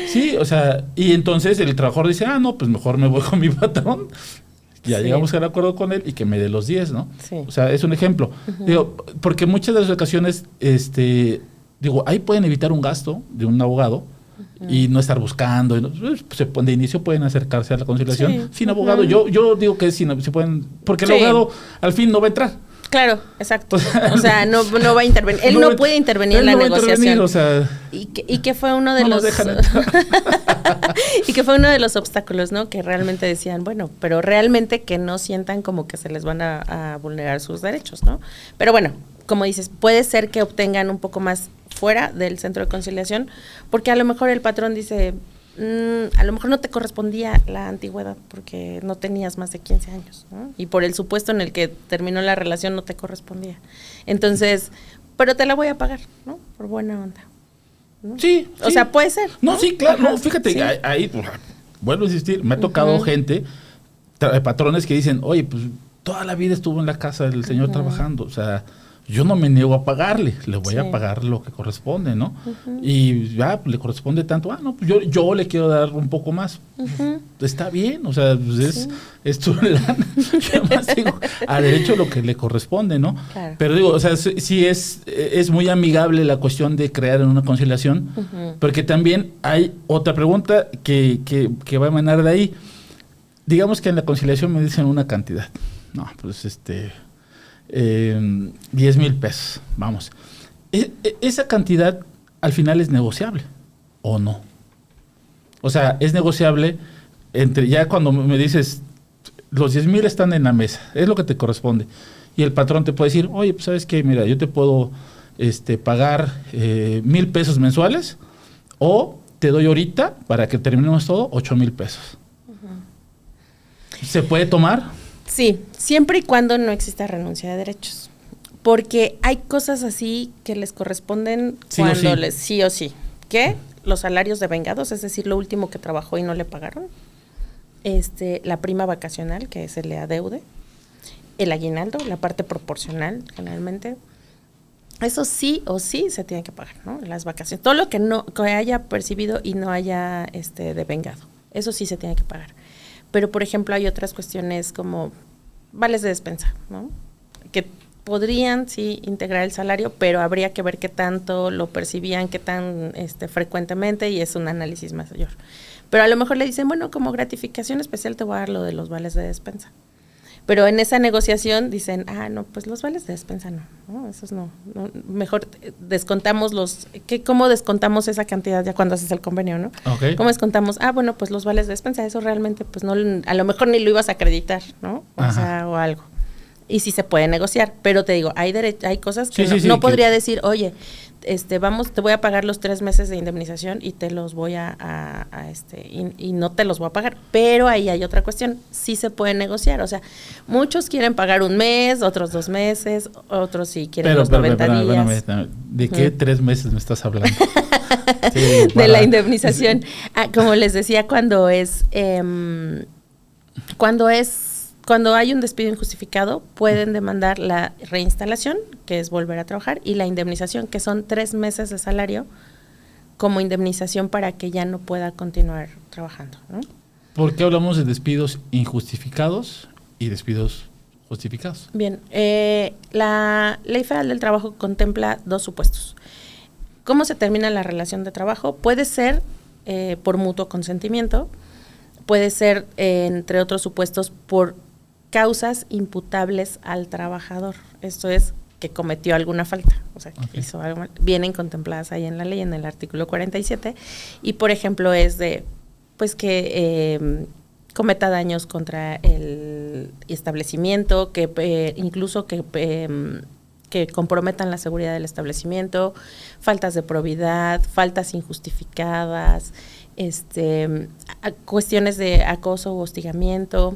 Sí, o sea, y entonces el trabajador dice, no, pues mejor me voy con mi patrón. Ya llegamos al acuerdo con él y que me dé los 10, ¿no? Sí. O sea, es un ejemplo. Digo, porque muchas de las ocasiones, digo, ahí pueden evitar un gasto de un abogado y no estar buscando. De inicio pueden acercarse a la conciliación sin abogado. Yo digo que se pueden, porque el abogado al fin no va a entrar. Claro, exacto. O sea, no va a intervenir. Él no puede intervenir en la negociación. O sea, y que fue uno de los y que fue uno de los obstáculos, ¿no? Que realmente decían, bueno, pero realmente que no sientan como que se les van a vulnerar sus derechos, ¿no? Pero bueno, como dices, puede ser que obtengan un poco más fuera del centro de conciliación, porque a lo mejor el patrón dice, a lo mejor no te correspondía la antigüedad porque no tenías más de 15 años, ¿no? Y por el supuesto en el que terminó la relación no te correspondía. Entonces, pero te la voy a pagar, ¿no? Por buena onda, ¿no? Sí. O sea, puede ser. No, sí, claro. Ajá, no, fíjate, sí. ahí, vuelvo a insistir, me ha tocado gente, patrones que dicen, oye, pues toda la vida estuvo en la casa del señor trabajando, o sea, yo no me niego a pagarle, le voy a pagar lo que corresponde, ¿no? Y ya, le corresponde tanto, no, pues yo le quiero dar un poco más. Está bien, o sea, pues es tu lana. Yo además digo, a derecho lo que le corresponde, ¿no? Claro. Pero digo, o sea, sí es muy amigable la cuestión de crear una conciliación, porque también hay otra pregunta que va a emanar de ahí. Digamos que en la conciliación me dicen una cantidad. No, pues 10,000 pesos, vamos. Esa cantidad al final es negociable, ¿o no? O sea, es negociable ya cuando me dices, los 10,000 están en la mesa, es lo que te corresponde. Y el patrón te puede decir, oye, pues sabes qué, mira, yo te puedo pagar 1,000 pesos mensuales, o te doy ahorita, para que terminemos todo, 8,000 pesos. ¿Se puede tomar? Sí, siempre y cuando no exista renuncia de derechos. Porque hay cosas así que les corresponden cuando les sí o sí. ¿Qué? Los salarios devengados, es decir, lo último que trabajó y no le pagaron. La prima vacacional, que se le adeude. El aguinaldo, la parte proporcional, generalmente. Eso sí o sí se tiene que pagar, ¿no? Las vacaciones. Todo lo que haya percibido y no haya devengado. Eso sí se tiene que pagar. Pero, por ejemplo, hay otras cuestiones como vales de despensa, ¿no? Que podrían, sí, integrar el salario, pero habría que ver qué tanto lo percibían, qué tan frecuentemente, y es un análisis mayor. Pero a lo mejor le dicen, bueno, como gratificación especial te voy a dar lo de los vales de despensa. Pero en esa negociación dicen, no, pues los vales de despensa no, esos no, mejor descontamos ¿cómo descontamos esa cantidad ya cuando haces el convenio, no? Okay. ¿Cómo descontamos? Bueno, pues los vales de despensa, eso realmente, pues no, a lo mejor ni lo ibas a acreditar, ¿no? O sea, o algo. Y sí se puede negociar, pero te digo, hay cosas que no podría decir, oye, te voy a pagar los 3 meses de indemnización y te los voy y no te los voy a pagar. Pero ahí hay otra cuestión, sí se puede negociar. O sea, muchos quieren pagar 1 mes, otros 2 meses, otros sí quieren los 90 días. ¿De qué 3 meses me estás hablando? De la indemnización. Como les decía, cuando hay un despido injustificado, pueden demandar la reinstalación, que es volver a trabajar, y la indemnización, que son 3 meses de salario como indemnización para que ya no pueda continuar trabajando, ¿no? ¿Por qué hablamos de despidos injustificados y despidos justificados? Bien, la Ley Federal del Trabajo contempla 2 supuestos. ¿Cómo se termina la relación de trabajo? Puede ser por mutuo consentimiento, puede ser, entre otros supuestos, por causas imputables al trabajador. Esto es que cometió alguna falta, o sea, que hizo algo mal. Vienen contempladas ahí en la ley, en el artículo 47, y por ejemplo es de, pues que cometa daños contra el establecimiento, que incluso que comprometan la seguridad del establecimiento, faltas de probidad, faltas injustificadas, cuestiones de acoso u hostigamiento,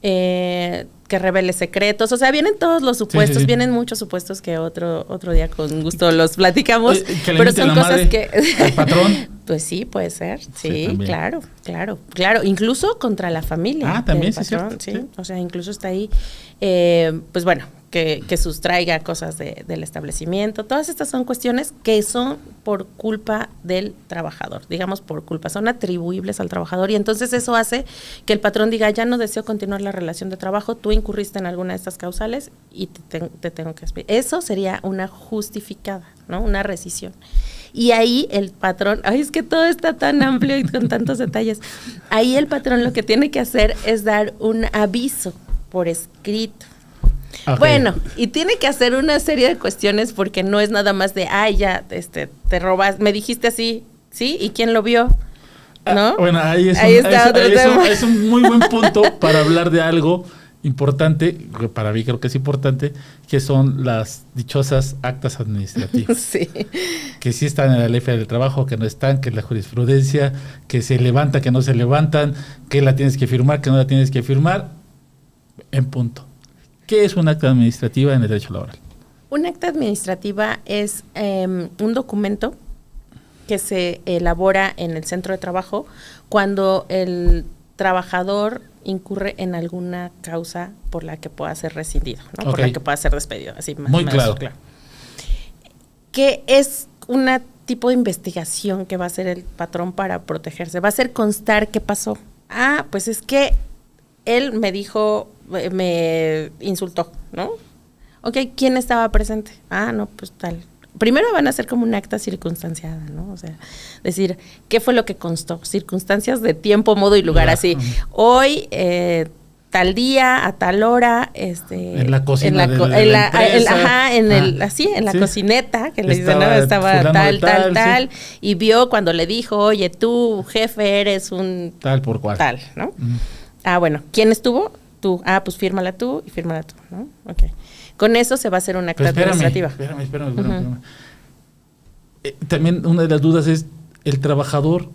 que revele secretos, o sea, vienen todos los supuestos, sí. Vienen muchos supuestos que otro día con gusto los platicamos, pero son cosas que el patrón. Pues sí, puede ser, sí, claro, incluso contra la familia. También sí, patrón, sí. O sea, incluso está ahí, pues bueno, que sustraiga cosas del establecimiento. Todas estas son cuestiones que son por culpa del trabajador, digamos por culpa, son atribuibles al trabajador y entonces eso hace que el patrón diga, ya no deseo continuar la relación de trabajo, tú incurriste en alguna de estas causales y te tengo que explicar. Eso sería una justificada, ¿no? Una rescisión. Y ahí el patrón, es que todo está tan amplio y con tantos detalles, ahí el patrón lo que tiene que hacer es dar un aviso por escrito. Okay. Bueno, y tiene que hacer una serie de cuestiones porque no es nada más de, ya, te robas, me dijiste así, ¿sí? ¿Y quién lo vio? ¿No? Bueno, ahí es un muy buen punto para hablar de algo importante, que para mí creo que es importante, que son las dichosas actas administrativas. Sí. Que sí están en la ley federal del trabajo, que no están, que es la jurisprudencia, que se levanta, que no se levantan, que la tienes que firmar, que no la tienes que firmar, en punto. ¿Qué es un acta administrativa en el derecho laboral? Un acta administrativa es un documento que se elabora en el centro de trabajo cuando el trabajador incurre en alguna causa por la que pueda ser rescindido, ¿no? Okay. Por la que pueda ser despedido, así más muy claro. Que es una tipo de investigación que va a hacer el patrón para protegerse, va a hacer constar qué pasó. Pues es que él me dijo, me insultó, ¿no? Ok, ¿quién estaba presente? No, pues tal. Primero van a hacer como un acta circunstanciada, ¿no? O sea, decir, ¿qué fue lo que constó? Circunstancias de tiempo, modo y lugar, así. Hoy, tal día, a tal hora, en la cocina en la cocineta, que le dicen, estaba tal, y vio cuando le dijo, oye, tú, jefe, eres un... Tal por cual. Tal, ¿no? Bueno, ¿quién estuvo? Tú. Pues fírmala tú y fírmala tú, ¿no? Ok. Con eso se va a hacer una acta administrativa. Espérame. También una de las dudas es, ¿el trabajador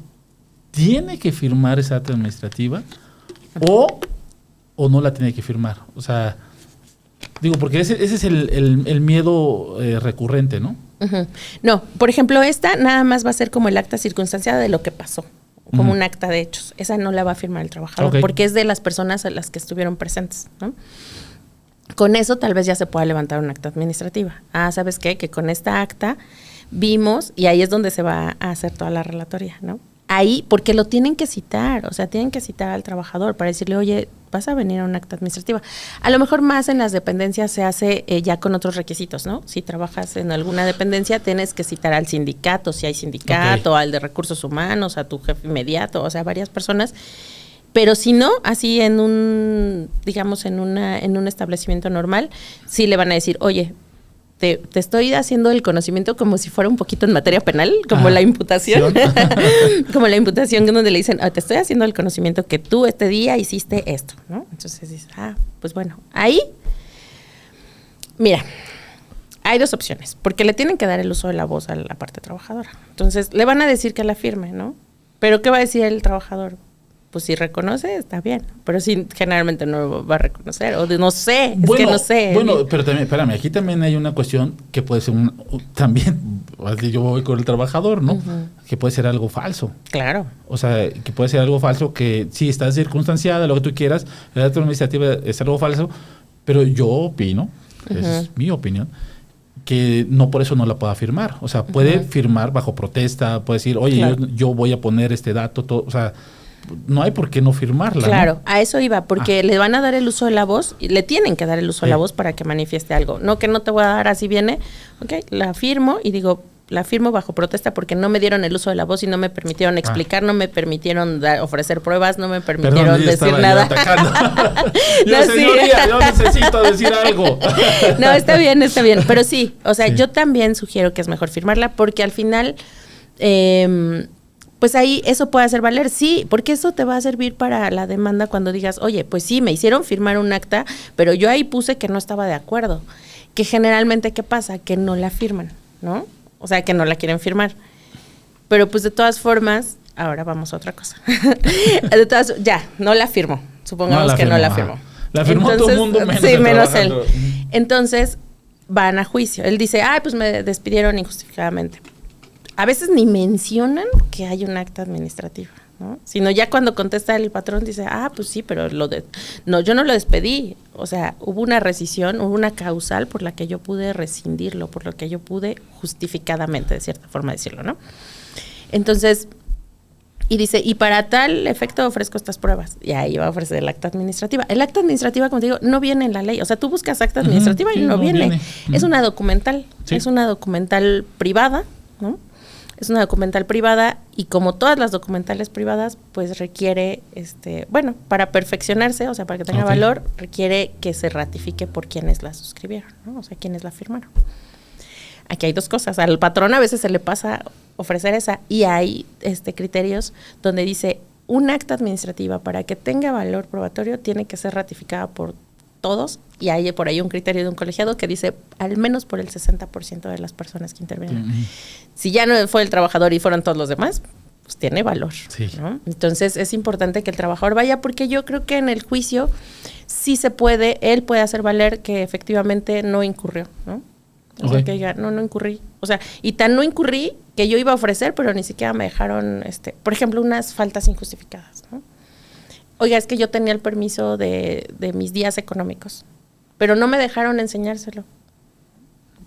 tiene que firmar esa acta administrativa o no la tiene que firmar? O sea, digo, porque ese es el miedo recurrente, ¿no? No, por ejemplo, esta nada más va a ser como el acta circunstanciada de lo que pasó, como un acta de hechos. Esa no la va a firmar el trabajador, porque es de las personas a las que estuvieron presentes, ¿no? Con eso tal vez ya se pueda levantar una acta administrativa. ¿Sabes qué? Que con esta acta vimos, y ahí es donde se va a hacer toda la relatoria, ¿no? Ahí, porque lo tienen que citar, o sea, tienen que citar al trabajador para decirle, oye, vas a venir a una acta administrativa. A lo mejor más en las dependencias se hace ya con otros requisitos, ¿no? Si trabajas en alguna dependencia, tienes que citar al sindicato, si hay sindicato, al de recursos humanos, a tu jefe inmediato, o sea, varias personas. Pero si no, así en un establecimiento normal, sí le van a decir, oye, te estoy haciendo el conocimiento como si fuera un poquito en materia penal, como la imputación, como la imputación donde le dicen, te estoy haciendo el conocimiento que tú este día hiciste esto, ¿no? Entonces dices, pues bueno, ahí, mira, hay dos opciones, porque le tienen que dar el uso de la voz a la parte trabajadora. Entonces, le van a decir que la firme, ¿no? Pero ¿qué va a decir el trabajador? Pues si reconoce, está bien, pero si generalmente no va a reconocer, o no sé, es que no sé. Bueno, pero también, espérame, aquí también hay una cuestión que puede ser también, yo voy con el trabajador, ¿no? Que puede ser algo falso. Claro. O sea, que puede ser algo falso que sí está circunstanciada, lo que tú quieras, la acta administrativa es algo falso, pero yo opino, es mi opinión, que no por eso no la pueda firmar. O sea, puede firmar bajo protesta, puede decir, oye, claro, yo voy a poner este dato, todo, o sea, no hay por qué no firmarla. Claro, ¿no? A eso iba, porque le van a dar el uso de la voz, y le tienen que dar el uso de la voz para que manifieste algo. No que no te voy a dar, así viene, la firmo y digo, la firmo bajo protesta porque no me dieron el uso de la voz y no me permitieron explicar, no me permitieron ofrecer pruebas, no me permitieron decir nada. Señoría, yo necesito decir algo. No, está bien, pero sí, o sea, yo también sugiero que es mejor firmarla porque al final, pues ahí eso puede hacer valer, sí, porque eso te va a servir para la demanda cuando digas, oye, pues sí, me hicieron firmar un acta, pero yo ahí puse que no estaba de acuerdo. Que generalmente, ¿qué pasa? Que no la firman, ¿no? O sea, que no la quieren firmar. Pero pues de todas formas, ahora vamos a otra cosa. De todas, ya, no la firmó. Supongamos que no la firmó. La firmó todo el mundo menos sí, el menos él. trabajador. Entonces, van a juicio. Él dice, pues me despidieron injustificadamente. A veces ni mencionan que hay un acta administrativa, ¿no? Sino ya cuando contesta el patrón dice, pues sí, pero no, yo no lo despedí. O sea, hubo una rescisión, hubo una causal por la que yo pude rescindirlo, por lo que yo pude justificadamente, de cierta forma decirlo, ¿no? Entonces, y dice, y para tal efecto ofrezco estas pruebas. Y ahí va a ofrecer el acta administrativa. El acta administrativa, como te digo, no viene en la ley. O sea, tú buscas acta administrativa y no viene. Es una documental. Sí. Es una documental privada, ¿no? Es una documental privada y como todas las documentales privadas, pues requiere, para perfeccionarse, o sea, para que tenga valor, requiere que se ratifique por quienes la suscribieron, ¿no? O sea, quienes la firmaron. Aquí hay dos cosas. Al patrón a veces se le pasa ofrecer esa y hay criterios donde dice un acta administrativa para que tenga valor probatorio tiene que ser ratificada por todos y hay por ahí un criterio de un colegiado que dice al menos por el 60% de las personas que intervienen. Si ya no fue el trabajador y fueron todos los demás, pues tiene valor, ¿no? Entonces es importante que el trabajador vaya porque yo creo que en el juicio sí se puede, él puede hacer valer que efectivamente no incurrió, ¿no? O sea, que diga, no incurrí. O sea, y tan no incurrí que yo iba a ofrecer, pero ni siquiera me dejaron, por ejemplo, unas faltas injustificadas, ¿no? Oiga, es que yo tenía el permiso de mis días económicos, pero no me dejaron enseñárselo.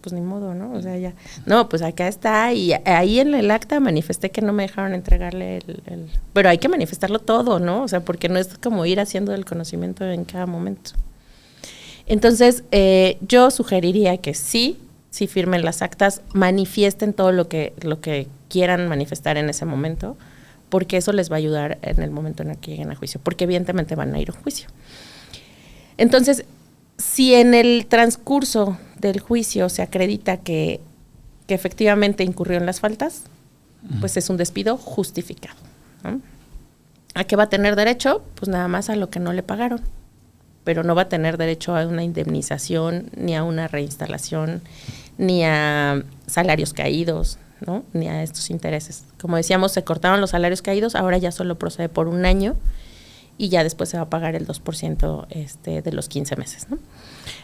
Pues ni modo, ¿no? O sea, ya. No, pues acá está, y ahí en el acta manifesté que no me dejaron entregarle el... Pero hay que manifestarlo todo, ¿no? O sea, porque no es como ir haciendo el conocimiento en cada momento. Entonces, yo sugeriría que sí firmen las actas, manifiesten todo lo que quieran manifestar en ese momento, porque eso les va a ayudar en el momento en el que lleguen a juicio, porque evidentemente van a ir a un juicio. Entonces, si en el transcurso del juicio se acredita que efectivamente incurrió en las faltas, pues es un despido justificado, ¿no? ¿A qué va a tener derecho? Pues nada más a lo que no le pagaron, pero no va a tener derecho a una indemnización, ni a una reinstalación, ni a salarios caídos, ¿no? Ni a estos intereses. Como decíamos, se cortaron los salarios caídos, ahora ya solo procede por un año y ya después se va a pagar el 2% de los 15 meses, ¿no?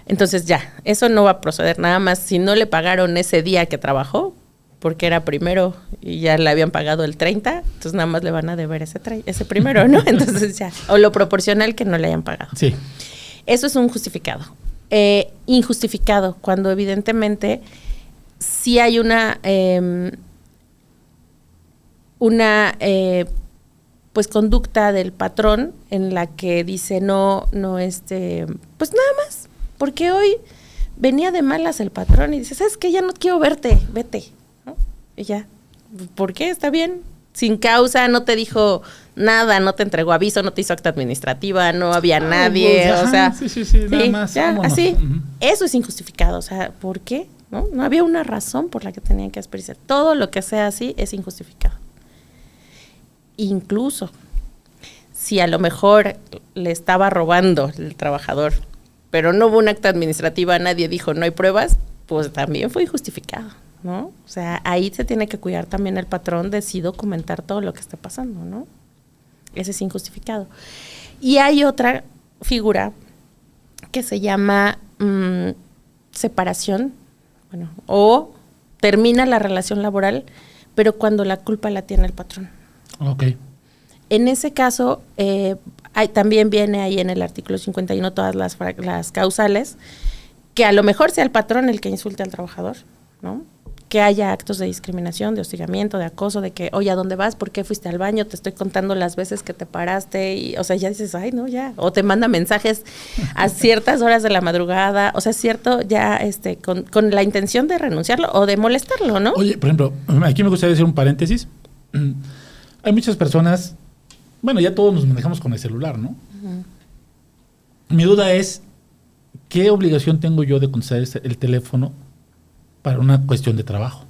Entonces ya, eso no va a proceder nada más. Si no le pagaron ese día que trabajó, porque era primero y ya le habían pagado el 30, entonces nada más le van a deber ese primero, ¿no? Entonces ya, o lo proporcional que no le hayan pagado. Sí. Eso es un justificado. Injustificado, cuando evidentemente sí hay una pues conducta del patrón en la que dice pues nada más, porque hoy venía de malas el patrón y dice, ¿sabes qué? Ya no quiero verte, vete, ¿no? Y ya, ¿por qué? Está bien, sin causa, no te dijo nada, no te entregó aviso, no te hizo acta administrativa, no había nadie, pues, o sea, sí, nada más, ya, vámonos. Así, eso es injustificado, o sea, ¿por qué? No había una razón por la que tenían que despedirse. Todo lo que sea así es injustificado. Incluso si a lo mejor le estaba robando el trabajador, pero no hubo un acta administrativa, nadie dijo no hay pruebas, pues también fue injustificado, ¿no? O sea, ahí se tiene que cuidar también el patrón de sí documentar todo lo que está pasando, ¿no? Ese es injustificado. Y hay otra figura que se llama separación, o termina la relación laboral, pero cuando la culpa la tiene el patrón. Okay. En ese caso, también viene ahí en el artículo 51 todas las causales, que a lo mejor sea el patrón el que insulte al trabajador, ¿no? Que haya actos de discriminación, de hostigamiento, de acoso, de que, oye, ¿a dónde vas? ¿Por qué fuiste al baño? Te estoy contando las veces que te paraste, y, o sea, ya dices, ay, no, ya. O te manda mensajes a ciertas horas de la madrugada, o sea, es cierto, ya con la intención de renunciarlo o de molestarlo, ¿no? Oye, por ejemplo, aquí me gustaría decir un paréntesis. Hay muchas personas, bueno, ya todos nos manejamos con el celular, ¿no? Mi duda es, ¿qué obligación tengo yo de contestar el teléfono para una cuestión de trabajo?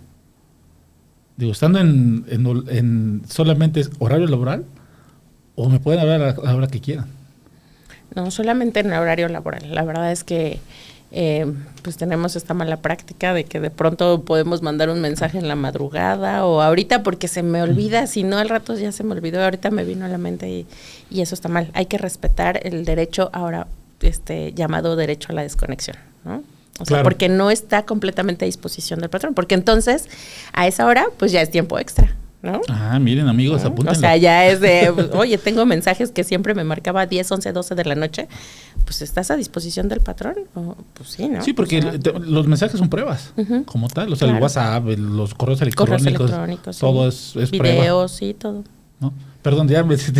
Digo, estando en solamente horario laboral, o me pueden hablar a la hora que quieran. No, solamente en horario laboral. La verdad es que pues tenemos esta mala práctica de que de pronto podemos mandar un mensaje en la madrugada o ahorita porque se me olvida, si no al rato ya se me olvidó, ahorita me vino a la mente y eso está mal. Hay que respetar el derecho ahora llamado derecho a la desconexión, ¿no? O sea, claro. porque no está completamente a disposición del patrón, porque entonces a esa hora pues ya es tiempo extra, ¿no? Ah, miren amigos, ¿no? apúntenlo. O sea, ya es de, oye, tengo mensajes que siempre me marcaba 10, 11, 12 de la noche, pues ¿estás a disposición del patrón? Pues sí, ¿no? Sí, porque o sea, los mensajes son pruebas, como tal, o sea, claro. el WhatsApp, los correos electrónicos, todo sí. es prueba. Videos, sí, todo. ¿No? Perdón, ya me... Es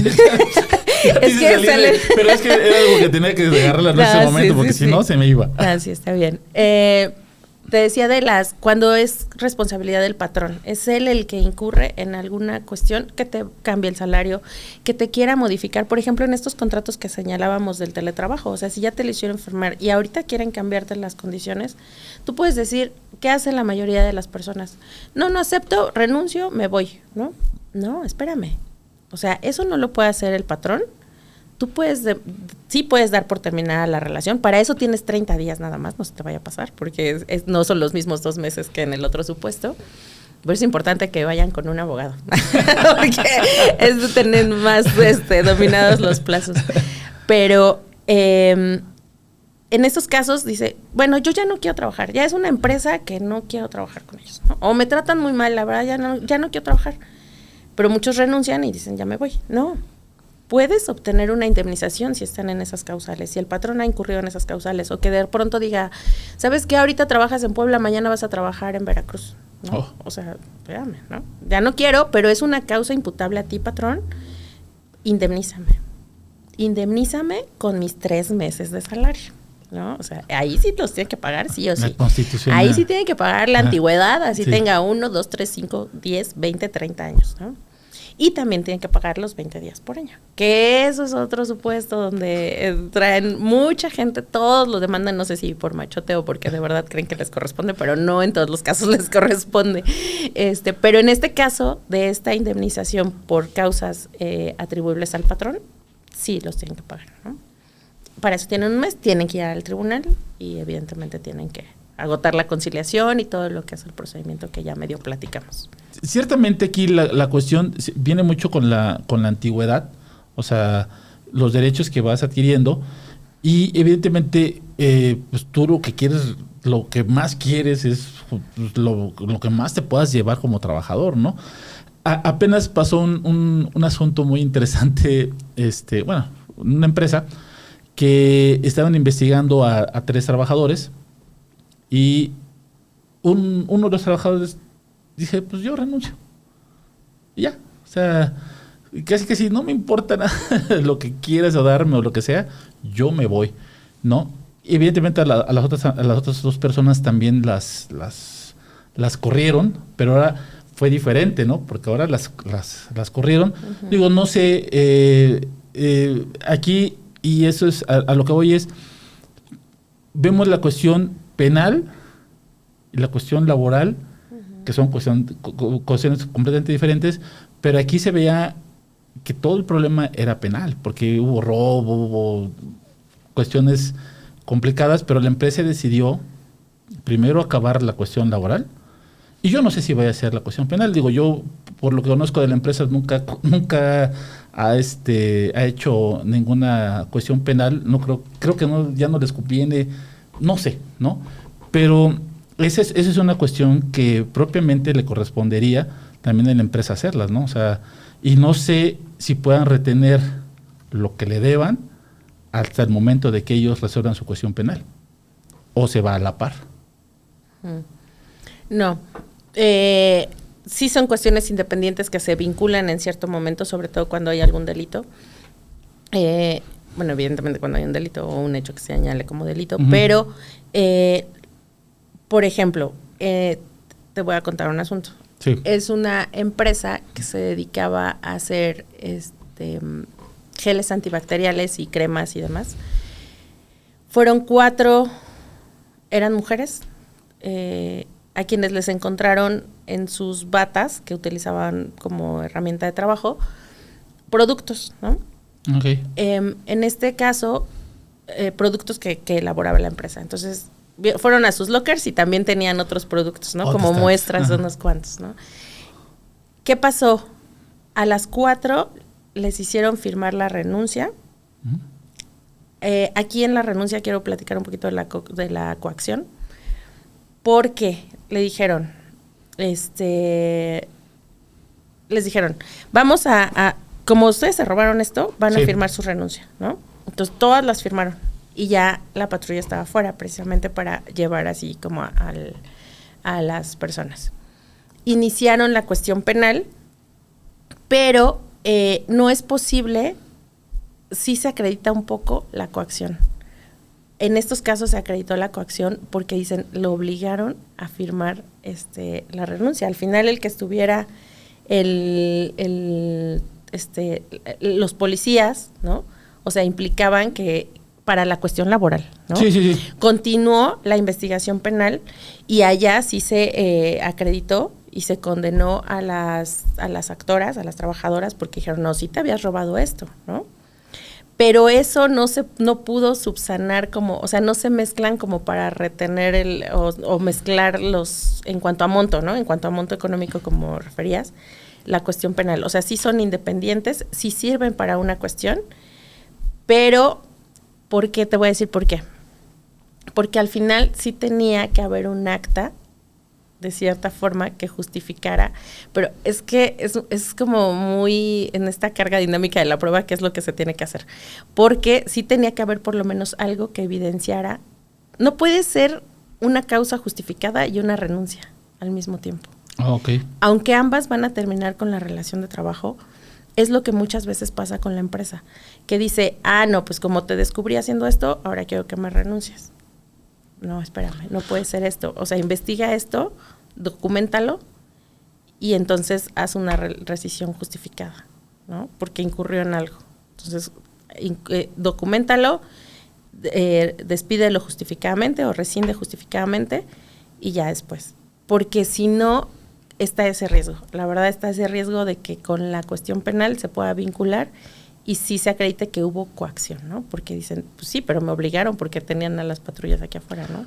que sale... Pero es que era algo que tenía que agarrar en ese momento, porque si no, se me iba. Ah, sí, está bien. Te decía cuando es responsabilidad del patrón, es él el que incurre en alguna cuestión que te cambie el salario, que te quiera modificar, por ejemplo, en estos contratos que señalábamos del teletrabajo, o sea, si ya te lo hicieron firmar y ahorita quieren cambiarte las condiciones, tú puedes decir, ¿qué hace la mayoría de las personas? No acepto, renuncio, me voy, ¿no? No, espérame. O sea, eso no lo puede hacer el patrón. Tú sí puedes dar por terminada la relación, para eso tienes 30 días nada más, no se te vaya a pasar, porque no son los mismos 2 meses que en el otro supuesto. Por eso es importante que vayan con un abogado, porque es de tener más dominados los plazos. Pero en estos casos dice, bueno, yo ya no quiero trabajar, ya es una empresa que no quiero trabajar con ellos, ¿no? O me tratan muy mal, la verdad ya no quiero trabajar. Pero muchos renuncian y dicen, ya me voy. No. Puedes obtener una indemnización si están en esas causales, si el patrón ha incurrido en esas causales, o que de pronto diga, ¿sabes qué? Ahorita trabajas en Puebla, mañana vas a trabajar en Veracruz, ¿no? Oh. O sea, espérame, ¿no? Ya no quiero, pero es una causa imputable a ti, patrón, indemnízame. Indemnízame con mis 3 meses de salario, ¿no? O sea, ahí sí los tienen que pagar, sí o sí. La Constitución. Ahí sí tienen que pagar la antigüedad, así sí. tenga 1, 2, 3, 5, 10, 20, 30 años, ¿no? Y también tienen que pagar los 20 días por año, que eso es otro supuesto donde traen mucha gente, todos lo demandan, no sé si por machoteo o porque de verdad creen que les corresponde, pero no en todos los casos les corresponde. Pero en este caso de esta indemnización por causas atribuibles al patrón, sí los tienen que pagar, ¿no? Para eso tienen un mes, tienen que ir al tribunal y evidentemente tienen que agotar la conciliación y todo lo que es el procedimiento que ya medio platicamos. Ciertamente aquí la cuestión viene mucho con la antigüedad, o sea, los derechos que vas adquiriendo y evidentemente pues tú lo que más quieres es pues, lo que más te puedas llevar como trabajador, ¿no? Apenas pasó un asunto muy interesante, una empresa que estaban investigando a 3 trabajadores y uno de los trabajadores dije, pues yo renuncio. Y ya, o sea, casi que si no me importa nada lo que quieras o darme o lo que sea, yo me voy, ¿no? Evidentemente a las otras 2 personas también las corrieron, pero ahora fue diferente, ¿no? Porque ahora las corrieron. Uh-huh. Digo, no sé, aquí, y eso es a lo que voy es, vemos la cuestión penal y la cuestión laboral, que son cuestiones completamente diferentes, pero aquí se veía que todo el problema era penal, porque hubo robo, hubo cuestiones complicadas, pero la empresa decidió primero acabar la cuestión laboral, y yo no sé si vaya a ser la cuestión penal. Digo, yo, por lo que conozco de la empresa, nunca ha hecho ninguna cuestión penal, no creo que no, ya no les conviene, no sé, ¿no? Pero esa es una cuestión que propiamente le correspondería también a la empresa hacerlas, ¿no? O sea, y no sé si puedan retener lo que le deban hasta el momento de que ellos resuelvan su cuestión penal. ¿O se va a la par? No. Sí son cuestiones independientes que se vinculan en cierto momento, sobre todo cuando hay algún delito. Bueno, evidentemente cuando hay un delito o un hecho que se añade como delito, uh-huh. Pero... por ejemplo, te voy a contar un asunto. Sí. Es una empresa que se dedicaba a hacer geles antibacteriales y cremas y demás. Fueron 4, eran mujeres, a quienes les encontraron en sus batas, que utilizaban como herramienta de trabajo, productos, ¿no? Okay. En este caso, productos que elaboraba la empresa. Entonces, fueron a sus lockers y también tenían otros productos, ¿no? Como muestras de unos cuantos, ¿no? ¿Qué pasó? A las 4 les hicieron firmar la renuncia. Aquí en la renuncia quiero platicar un poquito de la coacción, porque le dijeron, les dijeron, vamos a como ustedes se robaron esto, van a firmar su renuncia, ¿no? Entonces todas las firmaron y ya la patrulla estaba afuera precisamente para llevar así como a las personas. Iniciaron la cuestión penal, pero no es posible, sí se acredita un poco la coacción. En estos casos se acreditó la coacción porque dicen, lo obligaron a firmar la renuncia. Al final el que estuviera los policías, ¿no? O sea, implicaban que para la cuestión laboral, ¿no? Sí. Continuó la investigación penal y allá sí se acreditó y se condenó a las actoras, a las trabajadoras, porque dijeron, no, sí te habías robado esto, ¿no? Pero eso no pudo subsanar como, o sea, no se mezclan como para retener o mezclar en cuanto a monto, ¿no? En cuanto a monto económico, como referías, la cuestión penal. O sea, sí son independientes, sí sirven para una cuestión, pero ¿por qué? Te voy a decir por qué. Porque al final sí tenía que haber un acta, de cierta forma, que justificara, pero es que es como muy en esta carga dinámica de la prueba, que es lo que se tiene que hacer. Porque sí tenía que haber por lo menos algo que evidenciara. No puede ser una causa justificada y una renuncia al mismo tiempo. Okay. Aunque ambas van a terminar con la relación de trabajo, es lo que muchas veces pasa con la empresa, que dice, no, pues como te descubrí haciendo esto, ahora quiero que me renuncies. No, espérame, no puede ser esto. O sea, investiga esto, documéntalo y entonces haz una rescisión justificada, ¿no? Porque incurrió en algo. Entonces, documéntalo, despídelo justificadamente o rescinde justificadamente y ya después. Porque si no, está ese riesgo. La verdad está ese riesgo de que con la cuestión penal se pueda vincular y sí se acredite que hubo coacción, ¿no? Porque dicen, pues sí, pero me obligaron porque tenían a las patrullas aquí afuera, ¿no?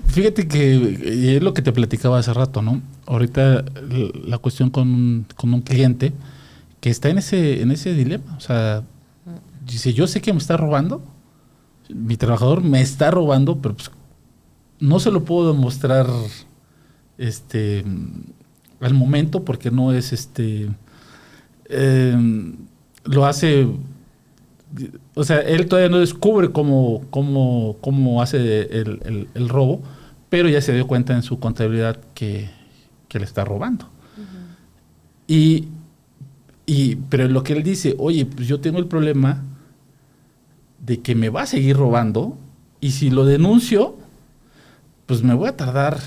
Fíjate que es lo que te platicaba hace rato, ¿no? Ahorita la cuestión con un cliente que está en ese dilema. O sea, dice, yo sé que me está robando, mi trabajador me está robando, pero pues no se lo puedo demostrar al momento porque no es lo hace, o sea, él todavía no descubre cómo hace el robo, pero ya se dio cuenta en su contabilidad que le está robando. Uh-huh. Pero lo que él dice, oye, pues yo tengo el problema de que me va a seguir robando y si lo denuncio, pues me voy a tardar,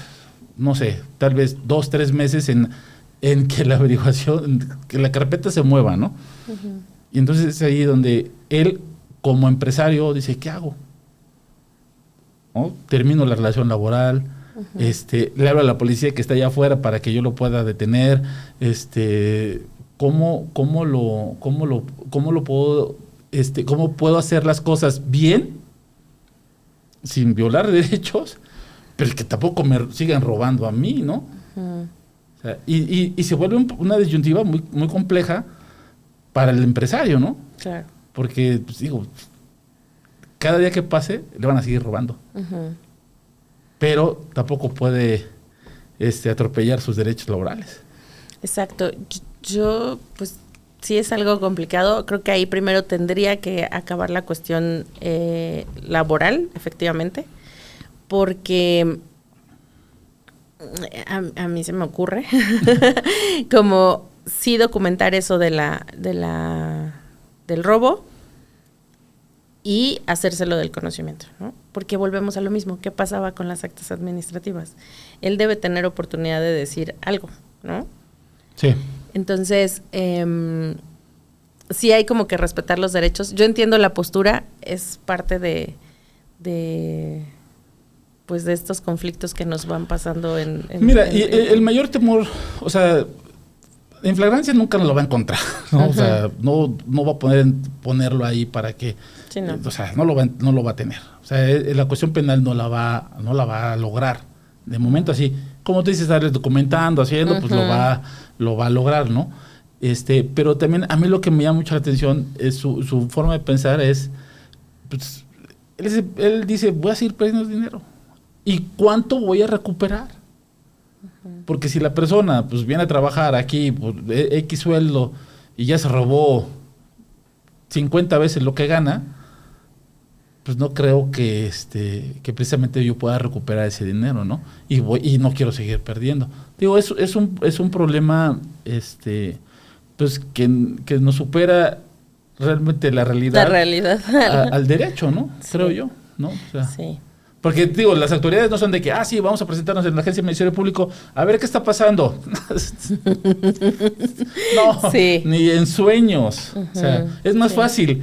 no sé, tal vez 2-3 meses en que la averiguación, que la carpeta se mueva, ¿no? Uh-huh. Y entonces es ahí donde él, como empresario, dice, ¿qué hago? ¿No? Termino la relación laboral, uh-huh. Le hablo a la policía que está allá afuera para que yo lo pueda detener, ¿cómo puedo hacer las cosas bien, sin violar derechos, pero que tampoco me sigan robando a mí, ¿no? Uh-huh. O sea, y se vuelve una disyuntiva muy, muy compleja para el empresario, ¿no? Claro. Porque, pues, digo, cada día que pase le van a seguir robando. Uh-huh. Pero tampoco puede atropellar sus derechos laborales. Exacto. Yo, pues, sí es algo complicado. Creo que ahí primero tendría que acabar la cuestión laboral, efectivamente, porque a mí se me ocurre como sí documentar eso del robo y hacérselo del conocimiento, ¿no? Porque volvemos a lo mismo. ¿Qué pasaba con las actas administrativas? Él debe tener oportunidad de decir algo, ¿no? Sí. Entonces, sí hay como que respetar los derechos. Yo entiendo la postura, es parte de pues de estos conflictos que nos van pasando en Mira, y el mayor temor, o sea, en flagrancia nunca lo va a encontrar, ¿no? O sea, no va a ponerlo ahí para que, sí, no. O sea, no lo va a tener. O sea, la cuestión penal no la va a lograr. De momento así, como tú dices, estar documentando, haciendo, pues lo va a lograr, ¿no? Pero también a mí lo que me llama mucho la atención es su forma de pensar es, pues, él dice, voy a seguir perdiendo dinero. ¿Y cuánto voy a recuperar? Porque si la persona pues viene a trabajar aquí por X sueldo y ya se robó 50 veces lo que gana, pues no creo que precisamente yo pueda recuperar ese dinero, ¿no? Y no quiero seguir perdiendo. Digo, es un problema pues que nos supera realmente la realidad. Al derecho, ¿no? Sí. Creo yo, ¿no? O sea, sí. Porque, digo, las autoridades no son de que, sí, vamos a presentarnos en la Agencia del Ministerio Público a ver qué está pasando. No, sí. Ni en sueños. O sea, es más fácil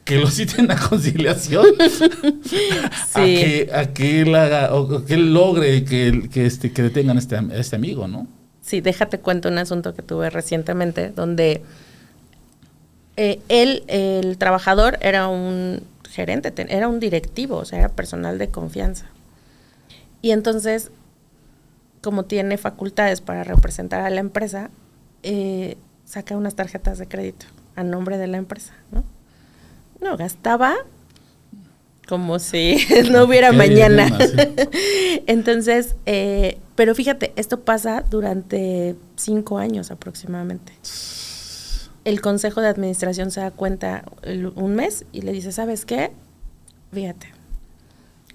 que lo citen a conciliación a que él haga, o que él logre que detengan a este amigo, ¿no? Sí, déjate cuento un asunto que tuve recientemente donde el trabajador era un gerente, era un directivo, o sea, era personal de confianza. Y entonces, como tiene facultades para representar a la empresa, saca unas tarjetas de crédito a nombre de la empresa, ¿no? No, gastaba como si no hubiera mañana. Sí. Entonces, pero fíjate, esto pasa durante 5 años aproximadamente. El consejo de administración se da cuenta un mes y le dice, ¿sabes qué? Fíjate,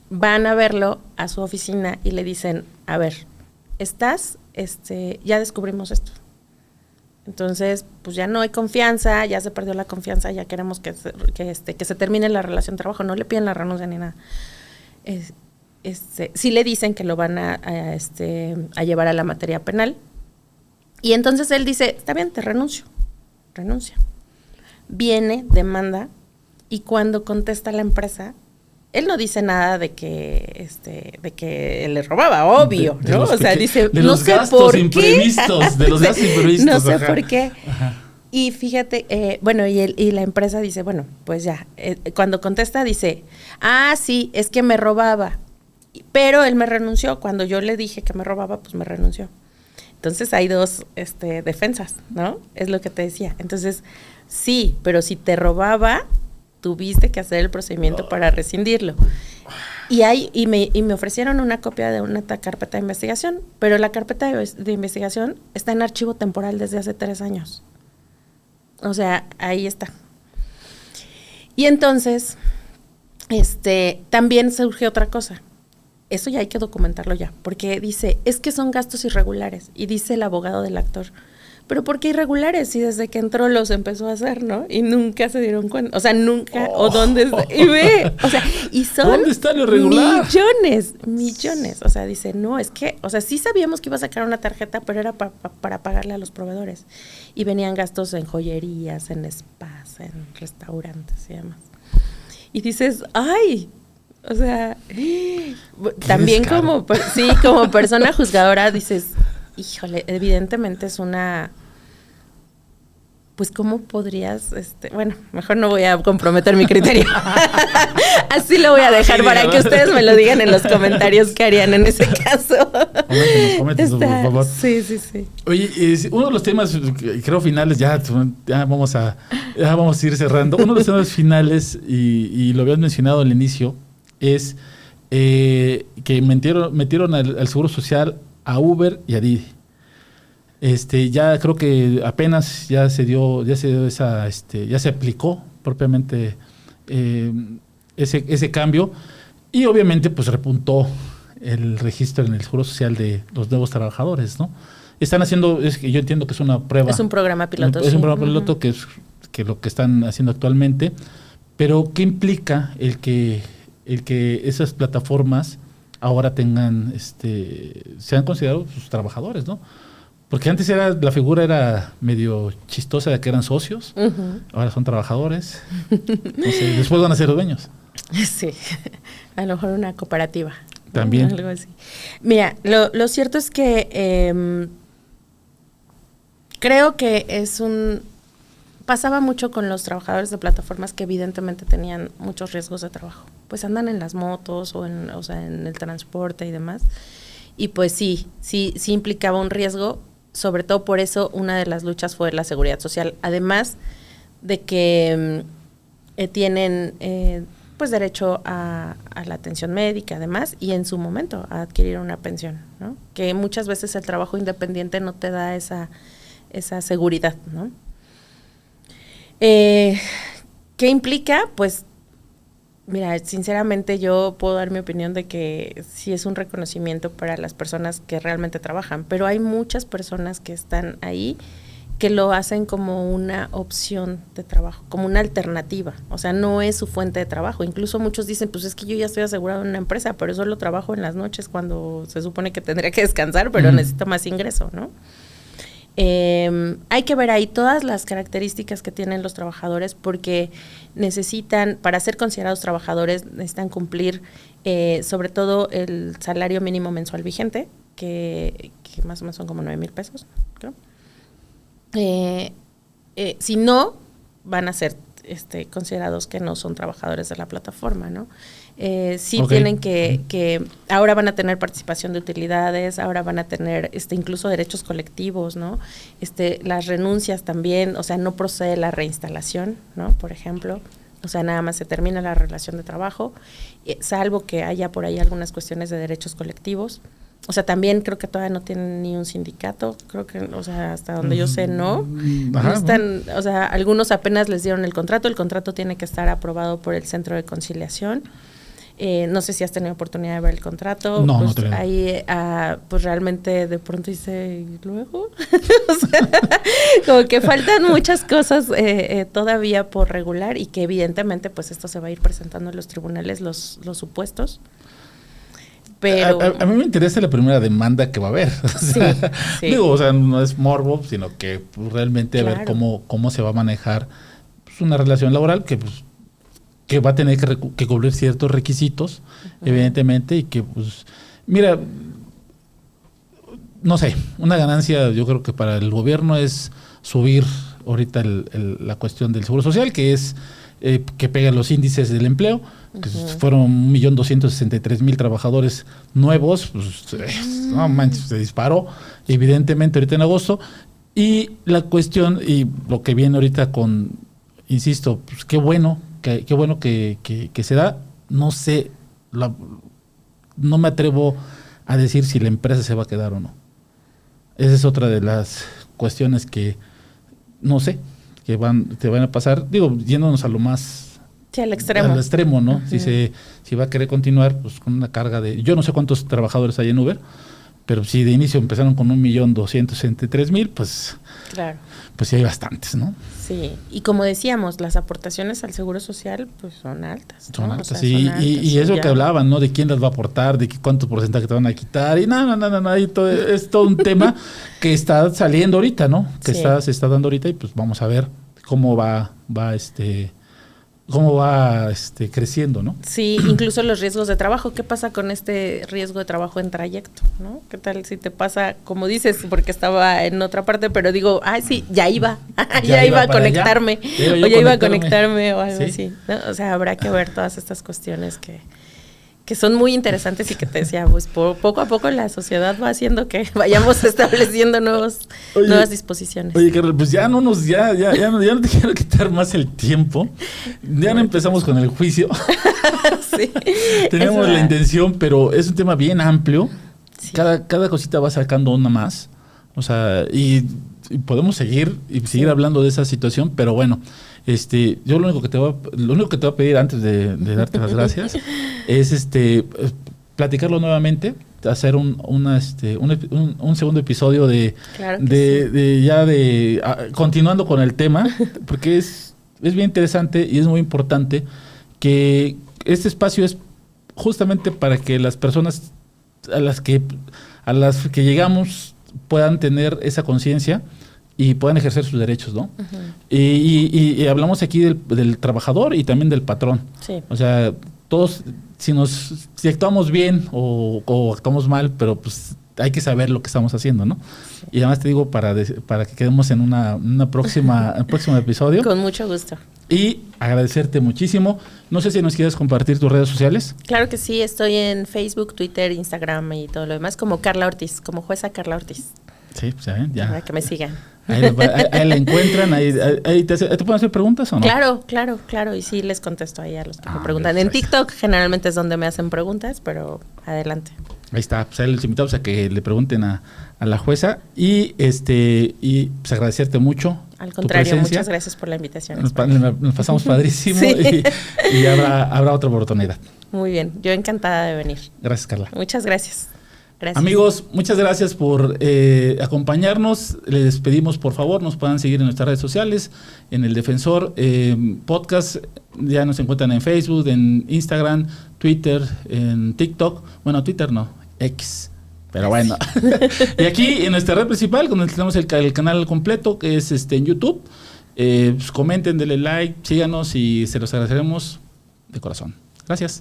van a verlo a su oficina y le dicen, a ver, ya descubrimos esto. Entonces, pues ya no hay confianza, ya se perdió la confianza, ya queremos que se termine la relación de trabajo, no le piden la renuncia ni nada. Sí le dicen que lo van a llevar a la materia penal. Y entonces él dice, está bien, te renuncia. Viene, demanda, y cuando contesta la empresa, él no dice nada de que le robaba, obvio, ¿no? O sea, dice, no sé por qué. De los gastos imprevistos. No sé por qué. Ajá. Y fíjate, y la empresa dice, bueno, pues ya, cuando contesta dice, sí, es que me robaba, pero él me renunció. Cuando yo le dije que me robaba, pues me renunció. Entonces hay dos defensas, ¿no? Es lo que te decía. Entonces, sí, pero si te robaba, tuviste que hacer el procedimiento para rescindirlo. Y me ofrecieron una copia de una carpeta de investigación, pero la carpeta de investigación está en archivo temporal desde hace 3 años. O sea, ahí está. Y entonces, también surge otra cosa. Eso ya hay que documentarlo ya, porque dice, es que son gastos irregulares, y dice el abogado del actor, pero ¿por qué irregulares? Si desde que entró los empezó a hacer, ¿no? Y nunca se dieron cuenta, o sea, nunca, o dónde está, y ve, o sea, y son ¿dónde está lo irregular? millones, o sea, dice, no, es que, o sea, sí sabíamos que iba a sacar una tarjeta, pero era para pagarle a los proveedores, y venían gastos en joyerías, en spas, en restaurantes y demás, y dices, ¡ay! O sea, también como persona juzgadora dices, híjole, evidentemente es una, pues ¿cómo podrías, bueno, mejor no voy a comprometer mi criterio. Así lo voy a dejar para que ustedes me lo digan en los comentarios qué harían en ese caso. Coméntenos, por favor. Sí. Oye, uno de los temas, creo finales, ya vamos a ir cerrando. Uno de los temas finales, y lo habías mencionado al inicio, es que metieron al Seguro Social a Uber y a Didi. Ya creo que apenas ya se dio esa, ya se aplicó propiamente ese cambio, y obviamente pues repuntó el registro en el Seguro Social de los nuevos trabajadores, ¿no? Están haciendo, yo entiendo que es una prueba. Es un programa piloto. Es un programa piloto que lo que están haciendo actualmente, pero ¿qué implica el que esas plataformas ahora tengan, sean considerados sus trabajadores, ¿no? Porque antes la figura era medio chistosa de que eran socios, ahora son trabajadores, después van a ser dueños. Sí, a lo mejor una cooperativa. También. Algo así. Mira, lo cierto es que creo que pasaba mucho con los trabajadores de plataformas que evidentemente tenían muchos riesgos de trabajo. Pues andan en las motos o sea, en el transporte y demás. Y pues sí implicaba un riesgo. Sobre todo por eso una de las luchas fue la seguridad social. Además de que tienen pues derecho a la atención médica, además, y en su momento a adquirir una pensión, ¿no? Que muchas veces el trabajo independiente no te da esa seguridad, ¿no? ¿Qué implica? Pues, mira, sinceramente yo puedo dar mi opinión de que sí es un reconocimiento para las personas que realmente trabajan, pero hay muchas personas que están ahí que lo hacen como una opción de trabajo, como una alternativa, o sea, no es su fuente de trabajo. Incluso muchos dicen, pues es que yo ya estoy asegurado en una empresa, pero solo trabajo en las noches cuando se supone que tendría que descansar, pero necesito más ingreso, ¿no? Hay que ver ahí todas las características que tienen los trabajadores, porque necesitan, para ser considerados trabajadores, necesitan cumplir sobre todo el salario mínimo mensual vigente, que más o menos son como 9,000 pesos, creo. Si no, van a ser considerados que no son trabajadores de la plataforma, ¿no? Sí, okay. Tienen que ahora van a tener participación de utilidades, ahora van a tener incluso derechos colectivos, ¿no? Las renuncias también, o sea, no procede la reinstalación, ¿no? Por ejemplo, o sea, nada más se termina la relación de trabajo, salvo que haya por ahí algunas cuestiones de derechos colectivos. O sea, también creo que todavía no tienen ni un sindicato, creo que, o sea, hasta donde yo sé, no. Ajá, no están, o sea, algunos apenas les dieron el contrato tiene que estar aprobado por el Centro de Conciliación. No sé si has tenido oportunidad de ver el contrato. No, pues no tengo. Ahí, pues realmente de pronto dice, ¿y luego? O sea, como que faltan muchas cosas todavía por regular y que evidentemente pues esto se va a ir presentando en los tribunales, los supuestos. Pero a mí me interesa la primera demanda que va a haber. Sí. Digo, o sea, no es morbo, sino que pues, realmente claro. ver cómo se va a manejar pues, una relación laboral que va a tener que cumplir ciertos requisitos, evidentemente, y que, pues, mira, no sé, una ganancia yo creo que para el gobierno es subir ahorita la cuestión del seguro social, que es que pega los índices del empleo, que fueron 1,263,000 trabajadores nuevos, pues, no manches, se disparó, evidentemente, ahorita en agosto. Y la cuestión, y lo que viene ahorita insisto, pues qué bueno que se da. No sé, no me atrevo a decir si la empresa se va a quedar o no. Esa es otra de las cuestiones que, no sé, que te van a pasar, digo, yéndonos a lo más... Sí, al extremo. ¿no? Si va a querer continuar pues con una carga de... Yo no sé cuántos trabajadores hay en Uber, pero si de inicio empezaron con 1,263,000, pues... Claro. Pues sí hay bastantes, ¿no? Sí, y como decíamos, las aportaciones al Seguro Social pues son altas. Son ¿no? altas, o sea, sí. son altas, y eso que hablaban, ¿no? De quién las va a aportar, de cuánto porcentaje te van a quitar, y nada, y todo, es todo un tema que está saliendo ahorita, ¿no? Que sí. se está dando ahorita y pues vamos a ver cómo va creciendo, ¿no? Sí, incluso los riesgos de trabajo. ¿Qué pasa con este riesgo de trabajo en trayecto, no? ¿Qué tal si te pasa, como dices, porque estaba en otra parte, pero digo, sí, ya iba a conectarme, o ya iba a conectarme o algo así, ¿no? O sea, habrá que ver todas estas cuestiones que son muy interesantes y que te decía, pues poco a poco la sociedad va haciendo que vayamos estableciendo nuevas disposiciones. Oye, Carol, pues ya no te quiero quitar más el tiempo. Ya no empezamos con el juicio. Sí. Tenemos la intención, pero es un tema bien amplio. Sí. Cada cosita va sacando una más. O sea, y podemos seguir hablando de esa situación, pero bueno, yo lo único que te voy a pedir antes de darte las gracias es platicarlo nuevamente, hacer un segundo episodio continuando con el tema, porque es bien interesante y es muy importante que este espacio es justamente para que las personas a las que llegamos puedan tener esa conciencia y puedan ejercer sus derechos, ¿no? Y hablamos aquí del trabajador y también del patrón. Sí. O sea, todos, si actuamos bien o actuamos mal, pero pues hay que saber lo que estamos haciendo, ¿no? Sí. Y además te digo para que quedemos en un próximo episodio. Con mucho gusto. Y agradecerte muchísimo. No sé si nos quieres compartir tus redes sociales. Claro que sí, estoy en Facebook, Twitter, Instagram y todo lo demás como Carla Ortiz, como jueza Carla Ortiz. Sí, pues ya. Para que me sigan. Ahí la encuentran, ahí ¿te pueden hacer preguntas o no? Claro, y sí les contesto ahí a los que me preguntan. En TikTok generalmente es donde me hacen preguntas, pero adelante. Ahí está, pues ahí les invitamos a que le pregunten a la jueza y pues agradecerte mucho. Al contrario, muchas gracias por la invitación. Nos pasamos padrísimo sí. y habrá otra oportunidad. Muy bien, yo encantada de venir. Gracias, Carla. Muchas gracias. Gracias. Amigos, muchas gracias por acompañarnos. Les pedimos, por favor, nos puedan seguir en nuestras redes sociales, en El Defensor Podcast. Ya nos encuentran en Facebook, en Instagram, Twitter, en TikTok. Bueno, Twitter no, X. Pero bueno. Y aquí en nuestra red principal, donde tenemos el canal completo, que es en YouTube. Pues comenten, denle like, síganos y se los agradeceremos de corazón. Gracias.